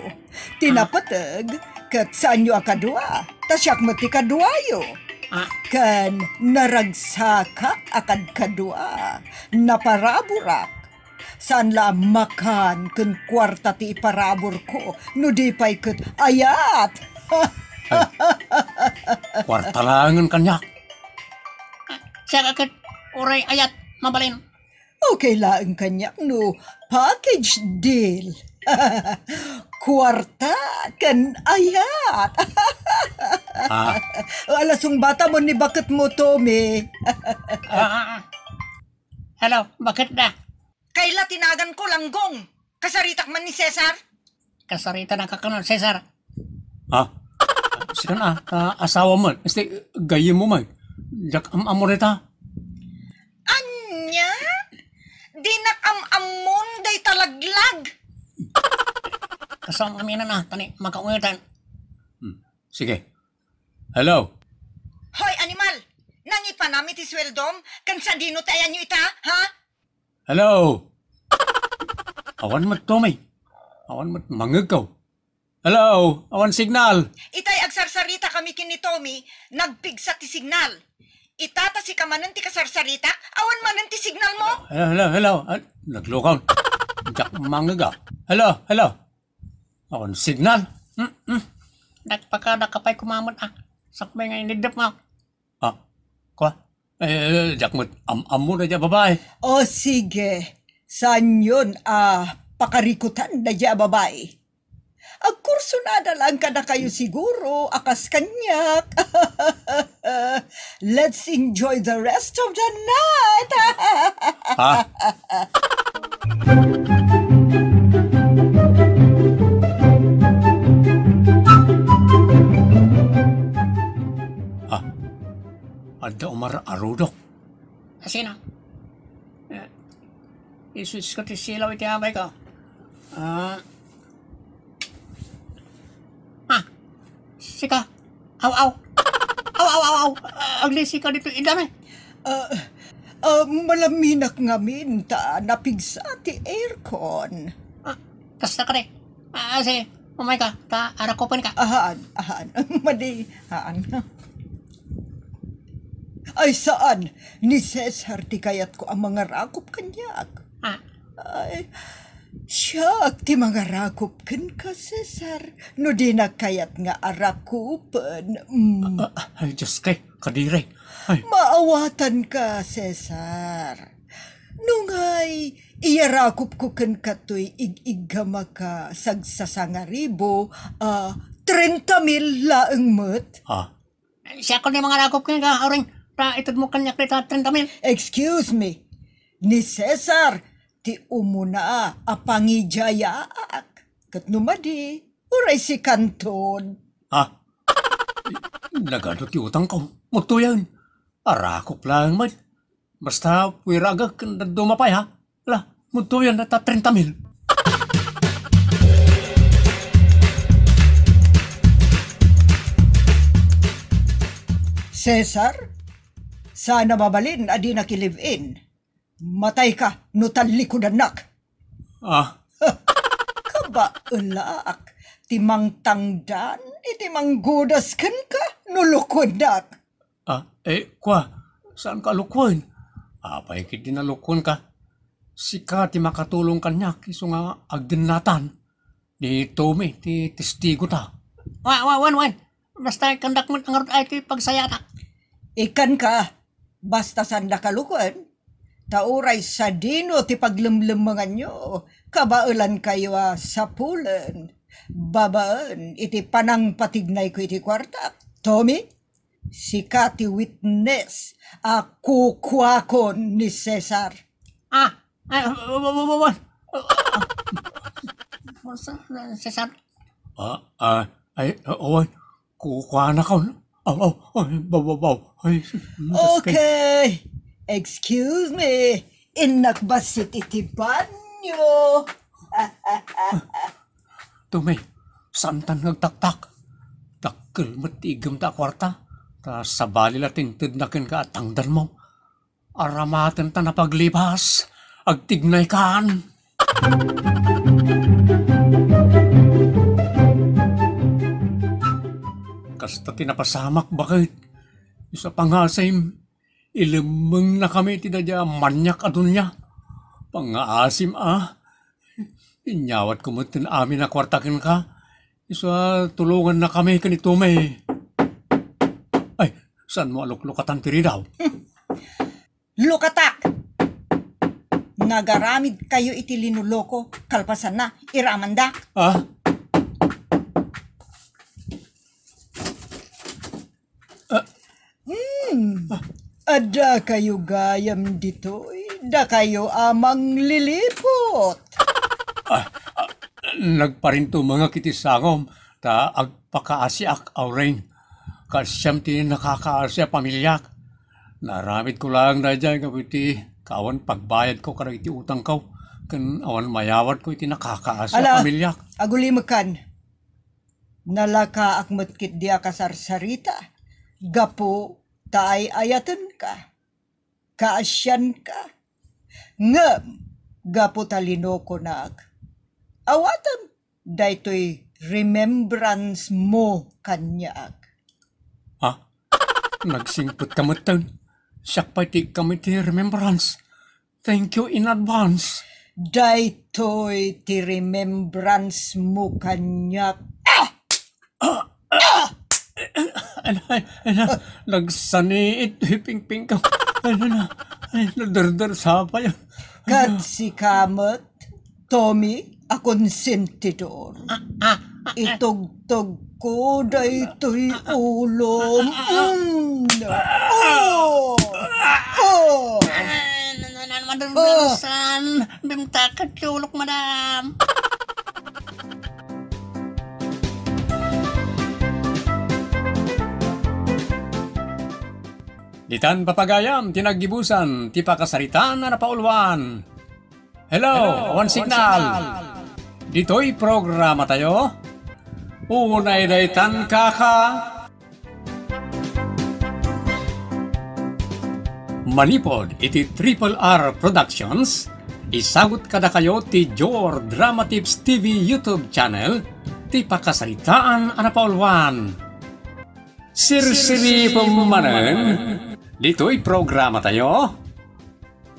Speaker 1: Tinapatag, kat saan yo akadwa, tasyak mati kadwa yo. Kan naragsakak akad kadwa, naparaburak. Saan la makan kun kwarta ti iparabor ko, no di pa'y kat ayat.
Speaker 3: Kwartalangan kanyak.
Speaker 4: Siya kakit uray ayat mabalin.
Speaker 1: Okay laang kanyak no package deal. Kwarta kan ayat. Alasong bata mo ni bakit mo, Tommy.
Speaker 4: Hello, bakit da?
Speaker 1: Kaila tinagan ko langgong. Kasaritak man ni Cesar.
Speaker 4: Kasarita na kakanon, Cesar.
Speaker 3: Sika na, asawa mo. Gayim mo man. Jak amorita.
Speaker 1: Anya? Di nakam-amon day talaglag.
Speaker 4: Kasang aminan na, tani, makaungitan.
Speaker 3: Sige. Hello.
Speaker 1: Hoy, animal! Nangi pa namin ti sweldom? Kan sa dino tayan nyo ita, ha?
Speaker 3: Hello. Awan mat Tommy. Awan mat mangagaw. Hello. Awan signal.
Speaker 1: Itay agsarsarita kami kin ni Tommy, nagpigsa ti signal. Itata si kamanan ti kasarsarita, awan manan ti signal mo?
Speaker 3: Hello. Naglukaw. Jak mangagaw. Hello. Awan signal.
Speaker 4: Nakapay kumamot Sakbay nga inidap mo.
Speaker 3: Kwa? Jak mat am-amo na dyan babae.
Speaker 1: O sige, saan yun, pakarikutan na dyan babae? Agkursunada lang ka na kayo siguro, akas kanyak. Let's enjoy the rest of the night.
Speaker 3: Ada umar arudok.
Speaker 4: Sino? I-switch ko ti silaw iti abay ko. Sika. Aw. Aglisi ka dito idami.
Speaker 1: Malaminak nga minta, napigsa ti aircon.
Speaker 4: Kasta ka rin. Sige, umay ka. Arakopan ka.
Speaker 1: Ahaan. Madihaan. Ay saan? Ni Cesar ti kayat ko ang mga rakop kanyak. Ay, siya ti mga rakop kan ka, Cesar. No di na kayat nga arakupan.
Speaker 3: Ay, Diyos kay, kadire. Ay.
Speaker 1: Maawatan ka, Cesar. Nungay, iyarakop ko kan katoy igigama ka sagsasangaribo, 30,000 laang mat.
Speaker 4: Siya ko ni mga rakop ka nga, oring. Itod mo kanyak nito 30,000.
Speaker 1: Excuse me, ni Cesar, ti umuna apangijayaak. Kat numadi, uray si Kanton.
Speaker 3: Nagano ti utang ko. Muto yan. Arakop lang man. Basta wiraga kanda dumapay ha. Muto yan nata 30,000.
Speaker 1: Cesar, sana mabalin adi nakilive-in. Matay ka, no talikodan nak. Kaba ulak, timang tangdan, itimang gudas kan ka, no lukod nak.
Speaker 3: Kwa, saan ka lukwan? Paikit din na lukwan ka. Sika ti makatulong kanyak, iso nga agdinatan. Di Tommy, ti testigo ta.
Speaker 4: Wan. Basta kandak mo ang ay ti pagsayata.
Speaker 1: Ikan ka, basta sanda kalukuan. Tauray sa dino ti paglimlimangan nyo. Kabaulan kayo sa pulan. Babaan, iti panang patignay ko iti kwarta. Tommy, sika ti witness. Kukwakon ni Cesar.
Speaker 4: Cesar?
Speaker 3: Owan, kukuha na ka. Babaw.
Speaker 1: Okay, excuse me. Inak basit iti banyo.
Speaker 3: Tumay, saan tan nagtaktak? Dakkel matigam ta kwarta. Ta sabali lating tidnakin ka at tangdan mo. Aramaten ta na paglibas. Agtignay kaan. Kasta tinapasamak bakit? Isa pangasim, ilimeng na kami tinadya manyak adun niya. Pangaasim inyawat ko mo amin na kwartakin ka. Isa tulungan na kami kanito may. Ay, saan mo aluklukatan tiri daw?
Speaker 1: Lukatak! Nagaramid kayo iti linuloko, kalpasan na, iramanda. Ada kayo gayam dito, da kayo amang lilipot.
Speaker 3: Nagparinto mga kitisangom, ta agpakaasiak awring. Kasyam ti nakakaasya pamilyak. Naramit ko lang na dyan kapiti kawan pagbayad ko karang iti utang ko. Kan awan mayawat ko iti nakakaasya pamilyak.
Speaker 1: Agulimakan. Nalaka akmatkit dia kasarsarita. Gapo taay ayatan ka. Kaasyan ka. Ngam, gapo talino ko nag. Awatan, daytoy remembrance mo kanyag.
Speaker 3: Nagsingpot kamutan. Siyak pa ti kami ti remembrance. Thank you in advance.
Speaker 1: Daytoy ti remembrance mo kanyag.
Speaker 3: Nagsaniit, hiping-ping ka. Nadardar sa pa yan.
Speaker 1: Kat si Kamat, Tommy, akonsentidor. Itugtog ko daytoy ulom.
Speaker 4: Madam, bimtakat yulok, madam.
Speaker 2: Ditan papagayam, tinagibusan, ti pakasaritan na napaulwan. Hello, one signal. Dito'y programa tayo. Unay daytan kaka. Manipod iti Triple R Productions. Isagot kada kayo ti Jor Drama Tips TV YouTube channel. Ti pakasaritaan na napaulwan. Sirsiri pamanen. Dito'y programa tayo.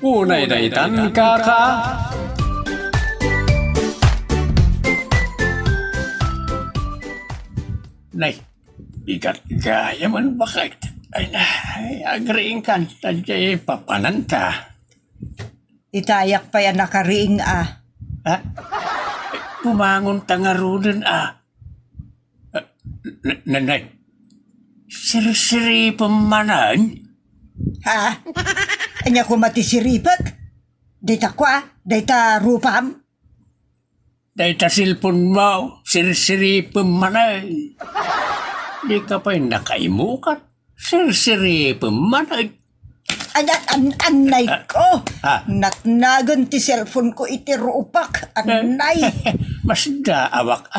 Speaker 2: Unay daytan kaka.
Speaker 3: Nay, bigat gaya man bakit? Ay na, agriing kan, tadyay papananta.
Speaker 1: Itayak pa yan nakariing
Speaker 3: Pumangon tangarunan Nanay, siri-siri pamanan?
Speaker 1: Ha? Anya ko matisiripag? Dita kwa? Dita rupam?
Speaker 3: Dahil silpon mo, siri-siri pamanan. Di ka pa'y nakaimukat. Siri-siri pamanan.
Speaker 1: Anay ko! Natnagan ti cellphone ko iti rupak. Anay!
Speaker 3: Mas daawak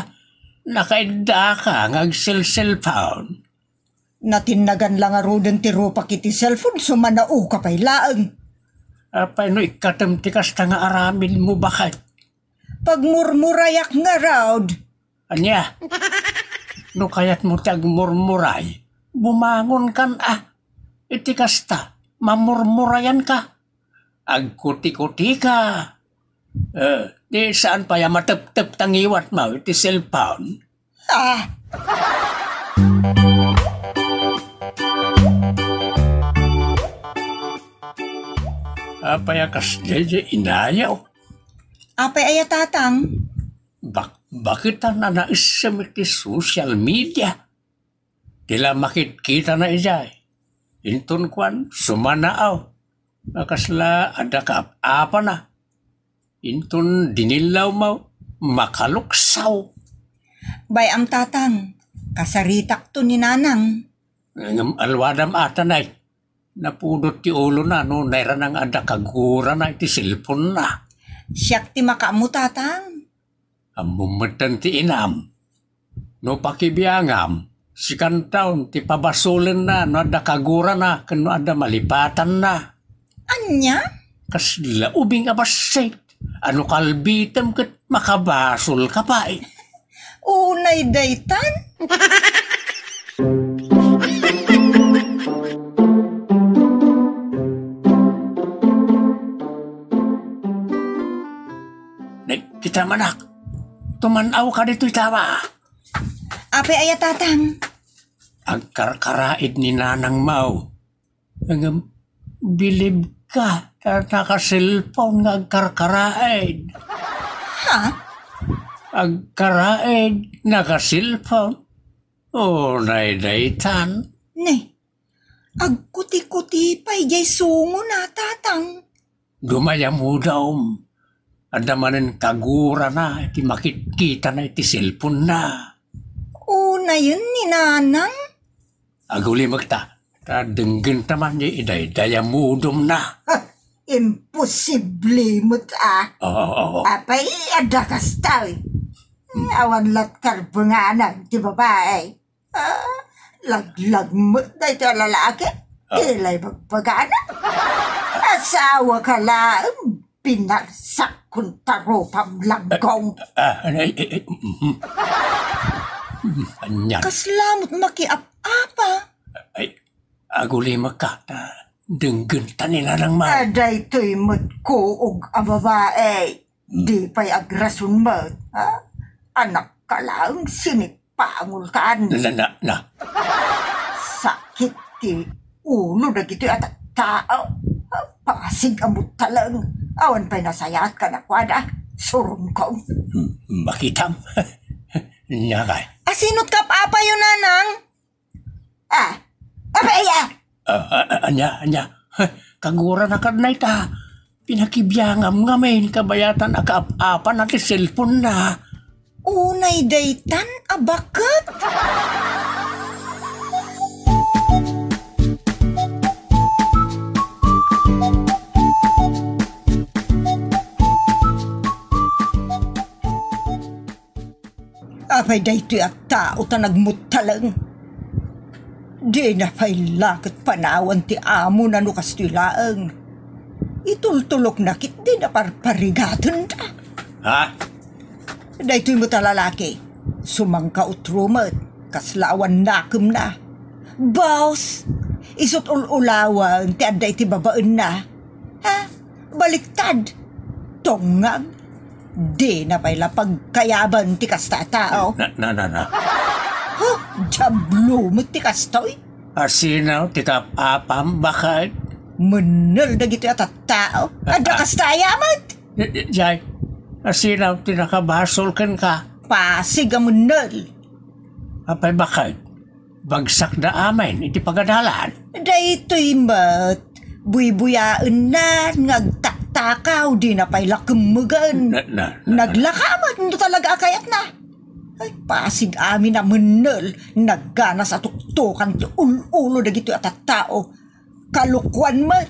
Speaker 3: nakaida ka ng cellphone.
Speaker 1: Natinagan lang arudan ti rupak iti cellphone, sumanao ka pa'y laang.
Speaker 3: Paano ikatam tikas nga aramin mo bakit?
Speaker 1: Pagmurmurayak nga raud.
Speaker 3: Anya, no kaya't mo tagmurmuray, bumangon kan iti kasta, mamurmurayan ka. Agkuti-kuti ka. Di saan pa ya matep-tep tangiwat mo iti cellphone? Apaya kas jeje inayaw.
Speaker 1: Apay aya tatang?
Speaker 3: Bakit na naisam iti social media? Tila makikita na ijay. Intun kwan, sumanaaw. Nakasla ada ka apa na. Intun dinilaw mo, makaluksaw.
Speaker 1: Bay am tatang, kasaritak to ni nanang.
Speaker 3: Alwadam ata na napudot ti ulo na no, naira nang ada kagura na iti cellphone na.
Speaker 1: Siyak ti makamu tatang.
Speaker 3: Ang bumatan ti inam. No pakibiyangam, si kantaon ti pabasulan na, no ada kagura na, kano ada malipatan na.
Speaker 1: Anya?
Speaker 3: Kasla ubing abasay. Ano kalbitam kat makabasol ka pa eh.
Speaker 1: Unay daytan?
Speaker 3: Kita manak, tumanaw ka dito itawa.
Speaker 1: Ape aya tatang.
Speaker 3: Ang karkaraid ni Nanang Mau. Ang bilib ka, naka-cellphone nga ang karkaraid.
Speaker 1: Ha?
Speaker 3: Ang karaid, naka-cellphone. O, naidaitan.
Speaker 1: Ne. Agkuti-kuti pa'y jay sungo na tatang.
Speaker 3: Dumaya mo daw. Ada manin kagura na, iti makikita na iti cellphone na.
Speaker 1: Una yun ni Nanang.
Speaker 3: Aguli magta, tadenggan taman niya iday-daya mudom na.
Speaker 5: Imposible mo ta.
Speaker 3: Oo.
Speaker 5: Apay, ada kastaw. Awan lat karbunganan, di babae. Laglag mo na ito lalaki. Ilay magpagana. Asawa ka lang. Pinarsak kong taropam langgong.
Speaker 3: Anyan.
Speaker 1: Kaslamot makiap-apa.
Speaker 3: Ay, aguli magka, denggan tanila ng man.
Speaker 5: Aday to'y matkuog ang babae. Di pa'y agrasun mo. Anak ka lang, sinipangul kaan.
Speaker 3: Na.
Speaker 5: Sakit ti ulo na gito at tao. Pasig amot talang. Awan pa'y nasayat ka na kwada. Surong kong.
Speaker 3: Makitam. Nyakay.
Speaker 1: Asinot ka papa yun, Nanang?
Speaker 5: Apaya!
Speaker 3: Anya. Kagura na kadnay ta. Pinakibiyangam ngamin kabayatan akaap-apan natin cellphone na.
Speaker 1: Unay daytan, abakat? Apay daytoy at tao ta nagmutalang. Di na pa'y lakit panawan ti amo na nukas ti laang. Itultulok na kit di na parparigatan ta.
Speaker 3: Ha?
Speaker 1: Daytoy mo ta lalaki. Sumangka utrumat, kaslawan nakem na. Boss, isot ululawan ti aday ti babaan na. Ha? Baliktad. Tongag. Di na pa'y pagkayaban ti kasta tao.
Speaker 3: Na.
Speaker 1: Huh, jablo mo ti kastoy.
Speaker 3: Asinaw, tikap-apam, bakit?
Speaker 1: Manal na gito at tao. Ada kastayamat.
Speaker 3: Jay, asinaw, tinakabasol kan ka.
Speaker 1: Pasig ang manal.
Speaker 3: Apay bakit? Bagsak na amin, iti pagadalan.
Speaker 1: Daytoy mat. Buy-buyaan na, ngagtaktakaw, di na pa'y lakamagan.
Speaker 3: Na.
Speaker 1: Naglakamat, no talaga akayat na. Ay, pasig amin na manal, nagganas at tuktukan ti ulo na gito at tao. Kalukwan mat,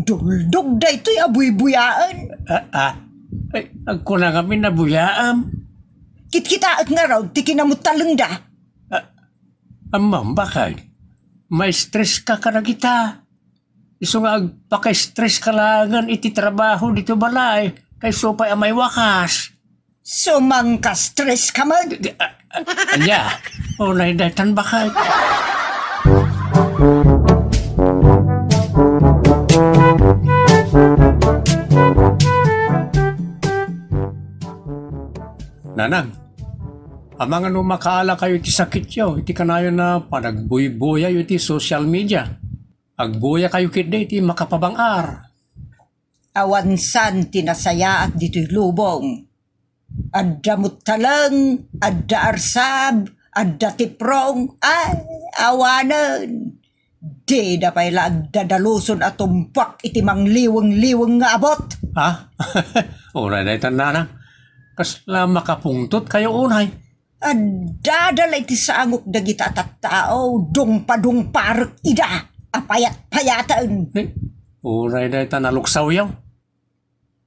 Speaker 1: duldog daytoy abuy-buyaan.
Speaker 3: Ay, agko na kami nabuyaam.
Speaker 1: Kitkita at nga raw, ti kinamutalang da.
Speaker 3: Amam, bakit? May stress ka na kita. Iso nga agpaka-stress ka langan iti trabaho dito balay. Kay supay amay wakas.
Speaker 1: Sumangka stress ka man.
Speaker 3: Anya, naidatan bakit?
Speaker 2: Nanang, amang ano makaala kayo iti sakit yo, iti kanayo na panagbuy-buya iti social media. Agbuya kayo kit iti makapabangar.
Speaker 1: Awansan tinasaya at dito'y lubong. Adda mutalang, adda arsab, adda tiprong, ay, awanan. Di na pa'y lagdadaluson at tumpak iti mangliwang-liwang nga abot.
Speaker 2: Ha? Unay na itan nanang. Kasla makapungtot kayo unay.
Speaker 1: Adda dala iti sangok dagita at tao, dungpa-dungparek ida.
Speaker 5: apayat-payatan.
Speaker 3: Uray da ita naluksaw yaw.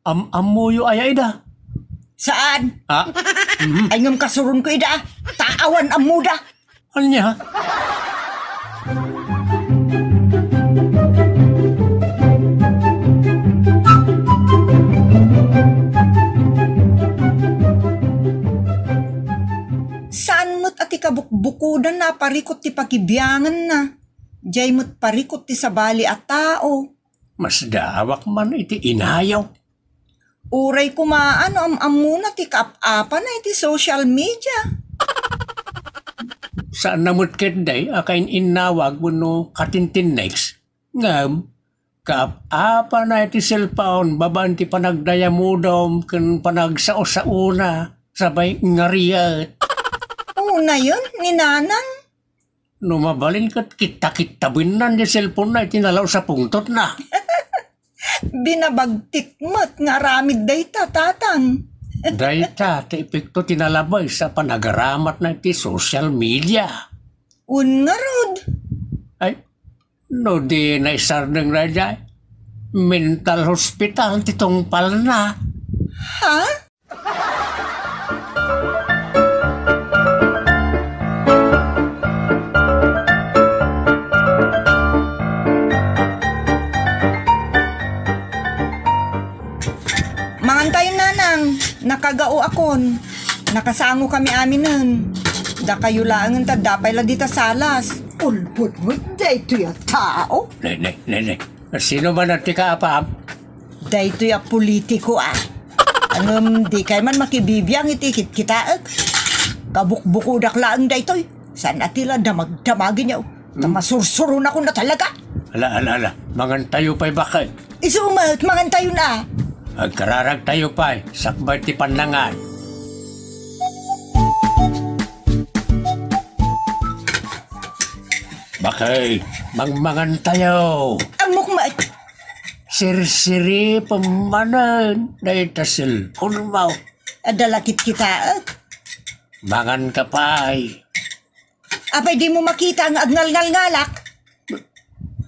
Speaker 3: Amuyo ayay da.
Speaker 5: Saan?
Speaker 3: Ah,
Speaker 5: Ay ngam kasurun ko ida. Taawan ang muda.
Speaker 3: anya?
Speaker 1: Saan mo't ati kabukbukudan na parikot ti pakibiyangan na? Diyay mo't parikot ti sabali at tao.
Speaker 3: Mas dawak man iti inayaw.
Speaker 1: Uray kumaan muna ti kaap-apa na iti social media.
Speaker 3: Saan namut kenday akain inawag mo no katintin next. Ngam, kaap-apa na iti cellphone baban ti panagdaya mo dom kan panagsao sa una. Sabay ngariyat.
Speaker 1: Una yun, ni Nanang.
Speaker 3: No mabalin kat kita-kitabin nan di cellphone na itinalaw sa pungtot na.
Speaker 1: Binabagtik mo't nga ramid dayta, tatang.
Speaker 3: Dayta, ti epekto tinalabay sa panagaramat na iti social media.
Speaker 1: Un nga rod.
Speaker 3: Ay, no di na isardeng radya. Mental hospital titong pal na.
Speaker 1: Ha? Mangantayo Nanang, nakagao akon. Nakasango kami aminan. Da kayo laangan ta dapay la dita salas.
Speaker 5: Ulpot mo dito yung tao.
Speaker 3: Ne. Sino ba nati ka apam?
Speaker 1: Dayto ya politiko ah. Di kay man makibibiyang itikit kita kabukbukudak laang daytoy. Saan atila damagdamagin niyo. Tamasursuro na ko na talaga.
Speaker 3: Ala. Mangan tayo pa'y bakit?
Speaker 1: Isumat, mangantayo na.
Speaker 3: Agkararag tayo pa'y sakbay ti panlangan. Bakit? Mangmangan tayo.
Speaker 1: Amok mat.
Speaker 3: Siri-siri pamanan. Dahil ta cellphone mo.
Speaker 1: Adalakit kita
Speaker 3: Mangan ka pa'y.
Speaker 1: Apay di mo makita ang agngal-ngal-ngalak.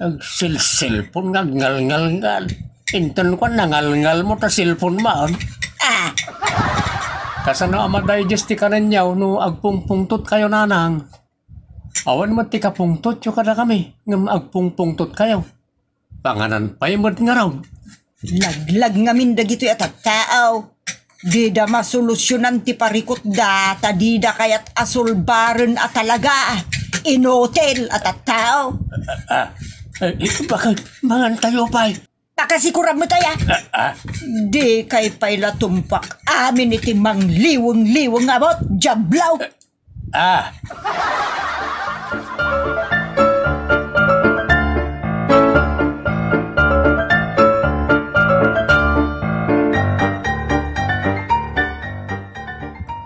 Speaker 3: Ang cellphone nga ngal-ngal-ngal. Inton ko nangal-ngal mo ta cellphone mo.
Speaker 1: Ah,
Speaker 3: Kasano amadigest ti kanan yaw no agpungpungtot kayo nanang. Awan mo ti kapungtot yung kada kami. Ngam agpungpungtot kayo. Panganan pa'y mo't nga raw.
Speaker 1: laglag ngamin dagito at tao. Di da masolusyonan ti parikot data di da kayat asulbaran at talaga. Inotel at tao.
Speaker 3: Bakit mangan tayo pa'y?
Speaker 1: Pakasikuran mo tayo. Di kay payla tumpak. Amin iti mangliwang-liwang abot. Jablaw.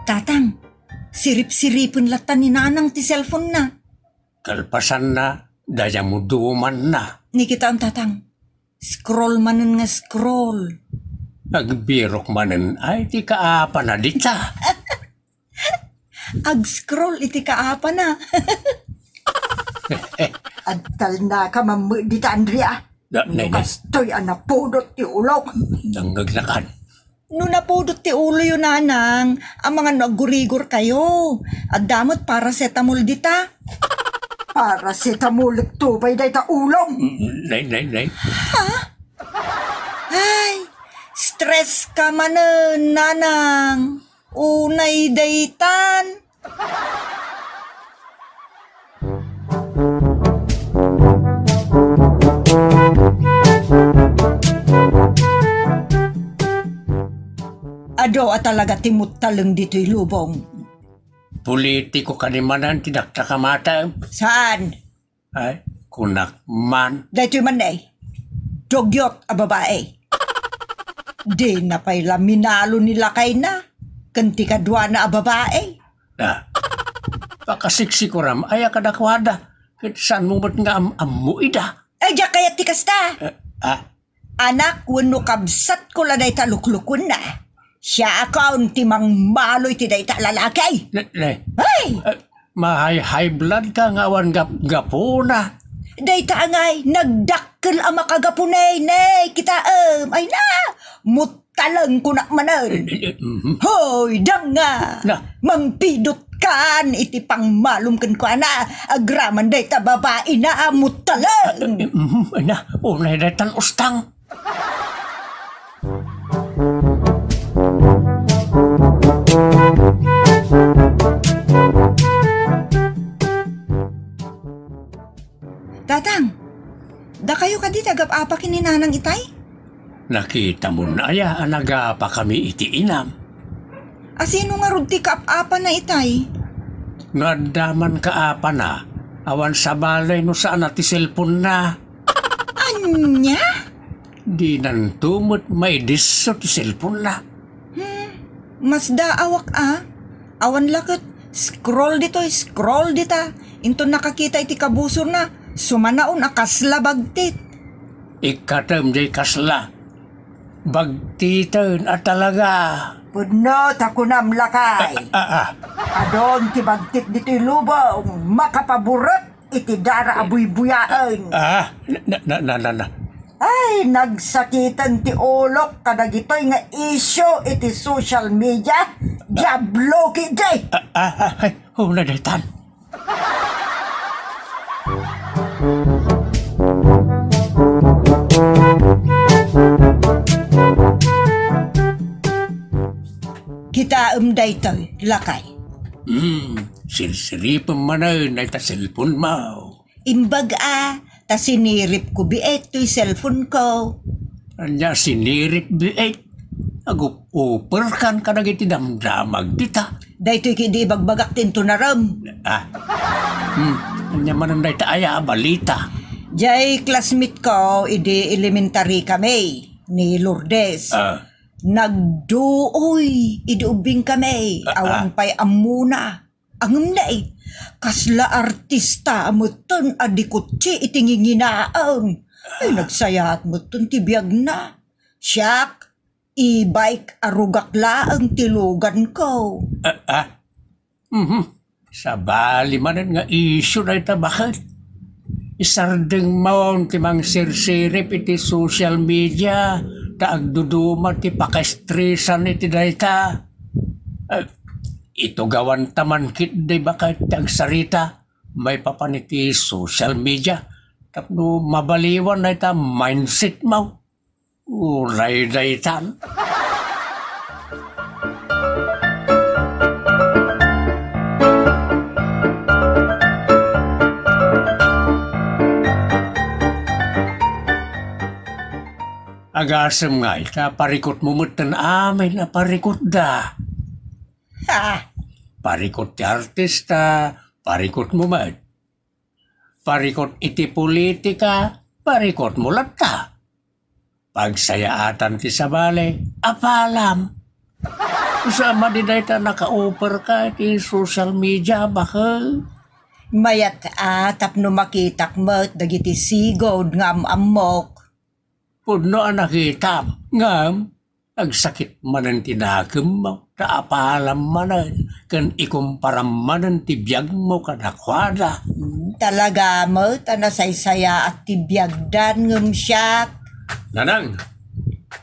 Speaker 1: Tatang, sirip-siripin latan ni Nanang ti cellphone na.
Speaker 3: Kalpasan na, daya mo duman na.
Speaker 1: Nikita ang tatang. Scroll manen nga scroll.
Speaker 3: Agbirok manen ay ti kaapa na dita.
Speaker 1: Ag-scroll iti kaapa na.
Speaker 5: Adtal na ka mamu dita Andrea.
Speaker 3: Nay.
Speaker 5: Kastoy anapudot ti ulok.
Speaker 3: Nangaglakan.
Speaker 1: No napudot ti ulo yun Nanang, ang mga nagurigor kayo. At damot paracetamol dita.
Speaker 5: Para si tamulik tubay day ta ulong.
Speaker 3: Nay.
Speaker 1: Ay, stress ka manen, Nanang. Unay daytan. Ado at talaga timut taleng dito'y lubong.
Speaker 3: Politiko kanimanan tidak takamata.
Speaker 1: Saan?
Speaker 3: Ay, kunak man.
Speaker 1: Dito'y man Dogyot a babae. Di na pa'y laminalo nila kay na. Kanti kadwa na a babae.
Speaker 3: Pakasiksikuram, ay kadakwada. Saan mo ba't nga amu ida?
Speaker 1: Ay, diya kaya tikasta. Anak, wano kabsat ko la day taluklukun na. Siya akaw timang maloy ti day ta lalakay.
Speaker 3: Nay.
Speaker 1: Ay!
Speaker 3: Mahay high blood ka nga awan gapo na.
Speaker 5: Dayta angay, nagdakkel ang makagapunay, nay, kita, ay na, mutalang ko na manan. Hoy, danga,
Speaker 3: Na.
Speaker 5: mangpidot kan, iti pang malumkan ko na, agraman dayta babae na, mutalang.
Speaker 3: Ay na, unay daytan ustang.
Speaker 1: Tatang, da kayo ka di tagap-apa kininanang itay?
Speaker 3: Nakita mo na ya, anaga pa kami iti inam.
Speaker 1: Asino nga rod ti kaap-apa na itay?
Speaker 3: Nadaman ka apa na, awan sa balay no saan ti cellphone na.
Speaker 1: Anya?
Speaker 3: Di nantumot may diso ti cellphone na.
Speaker 1: Mas daawak awan lakot, scroll dita. Into nakakita iti kabusor na, sumanaon akasla bagtit.
Speaker 3: Ikatam jay kasla. Bagtitan at talaga.
Speaker 5: Pudnot ako namlakay. Adon ti bagtit dito lubong, makapaburat iti dara abuy-buyaan.
Speaker 3: Na.
Speaker 5: Ay, nagsakitan ti ulok kadagitoy nga isyo iti social media. Diablo ki day.
Speaker 3: Huna daytan.
Speaker 5: Kita daytoy lakay.
Speaker 3: Sirsiripan manan ay ta cellphone mo.
Speaker 5: Imbag ta sinirip ko biet to'y cellphone ko.
Speaker 3: Anya sinirip biet. Agup-upar kan ka nagiti damdamag dita.
Speaker 5: Daytoy kidi bagbagak tinto na ram.
Speaker 3: Anya manan day ta aya balita.
Speaker 5: Jay classmate ko, idi elementary kami, ni Lourdes. Nagduoy, idiubing kami, awan pa'y amuna. Angam na kasla artista amuton adikutsi itinginginaan. Ay nagsayat muton tibiyag na. Siyak, e-bike arugak laang tilugan ko.
Speaker 3: Sa bali manan nga issue na ita bakit? Isardeng maon ti mang sirsirip iti social media taagduduma ti pakastresan iti dayta. Ito gawan taman kit day bakit tagsarita may papaniti social media tapno mabaliwan na ita mindset mo. Uray daytan. Agasam nga ita, parikot mo mutan amin na parikot da. Parikot ti artista, parikot mo man. Parikot iti politika, parikot mo lata. Pagsayaatan ti sabale, apalam. Usama di dahi ta naka-offer ka ti social media, bakal?
Speaker 5: Mayat tapno makitak mo, dagiti sigod nga amok.
Speaker 3: Puno ang nakita, ngam, agsakit manan tinagam mo, taapalam manan, kan ikumparam manan tibiyag mo kadakwada.
Speaker 5: Talaga mo, tanasaysaya at tibiyagdan ngam siya.
Speaker 3: Nanang,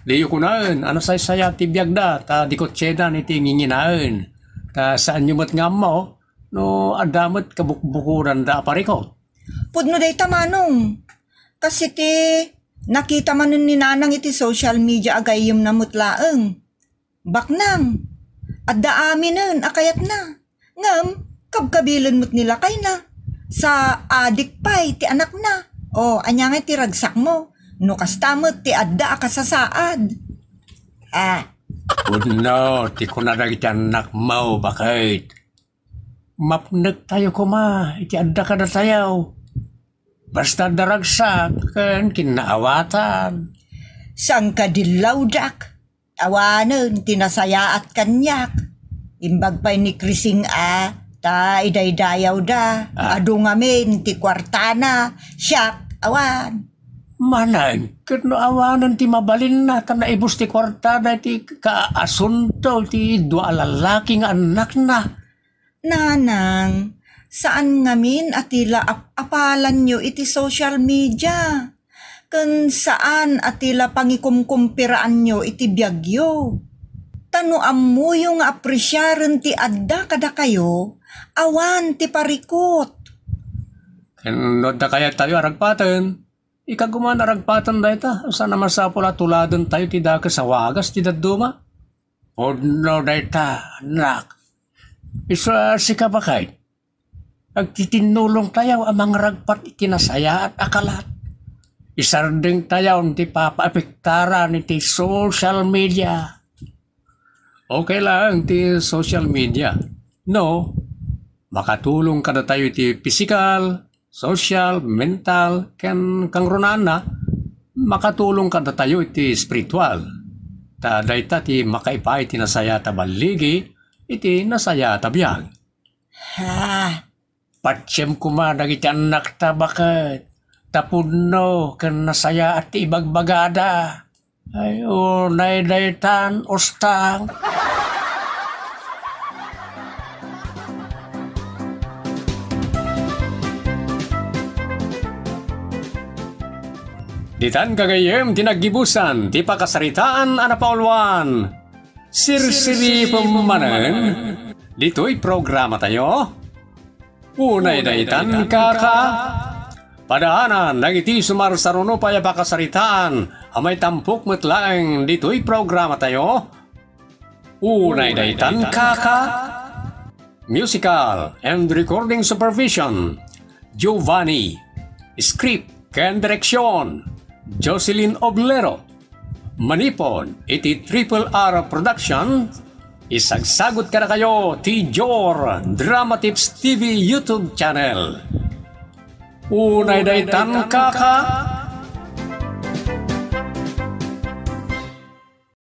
Speaker 3: diyo ko naan, ano saya tibiyag da, ta dikotsedan iti nginginaan, ta saan nyo mat ngam mo, no adamot kabukbukuran da pariko.
Speaker 1: Pudno day tamanong. Kasi ti nakita man ni nanang iti social media agayim na mutlaeng. Baknang, adda aminen akayat na. Ngam, kabkabilan mo't nila kay na. Sa adik pa'y ti anak na. O, anya nga ti ragsak mo. No kastamot ti adda akasasaad.
Speaker 3: Puno, ti kunadagiti anak mo, bakit? Mapnag tayo kuma, iti adda ka na tayo. Basta daragsak, kan kinaawatan.
Speaker 5: Sang kadilaw dak, awanan tinasayaat kanyak. Imbag pa'y ni Krising ta idaydayaw da. Ado ngamin ti kwartana, siyak awan.
Speaker 3: Manay, kano awanan ti mabalin na, ta naibus ti kwartada ti kaasunto ti dua lalaki nga anak na.
Speaker 1: Nanang, Saan ngamin atila apalan nyo iti social media? Kun saan atila pangikumkumpiraan nyo iti biyagyo? Tanuam mo yung apresyaren ti adda kada kayo, awan ti parikot.
Speaker 3: Kanod na kaya tayo aragpatan. Ikaguman aragpatan da ita. Sana masapula tuladan tayo ti daka sa wagas ti daduma. O no da ita, anak. Isa si kabakay. Agtitinulong tayo amang ragpat itinasaya at akalat. Isarding tayo ti papaapektaran iti social media. Okay lang ti social media. No, makatulong kada tayo ti physical, social, mental, kang runana, makatulong kada tayo iti spiritual. Ta dayta ti makaipay ti nasaya ta baligi, iti nasaya ta biyag.
Speaker 1: Ha,
Speaker 3: Patsem kuma dagiti anak ta bakat, tapudno ken nasaya at ibagbagada. Ay nay daytan ostang. Ditan kagayem tinagibusan ti pakasaritaan ana Pauluan. Sirsiri pamanen. Dito'y programa tayo. Unay daytan kaka. Padaanan nagiti sumarsaruno paya pakasaritaan. Amay tampok metlaeng dito'y programa tayo. Unay daytan kaka. Musical and recording supervision. Giovanni. Script ken direksyon. Jocelyn Oblero. Manipod iti Triple R Production. Isagsagot ka na kayo ti Jor Drama Tips TV YouTube channel. Unay daytan kaka.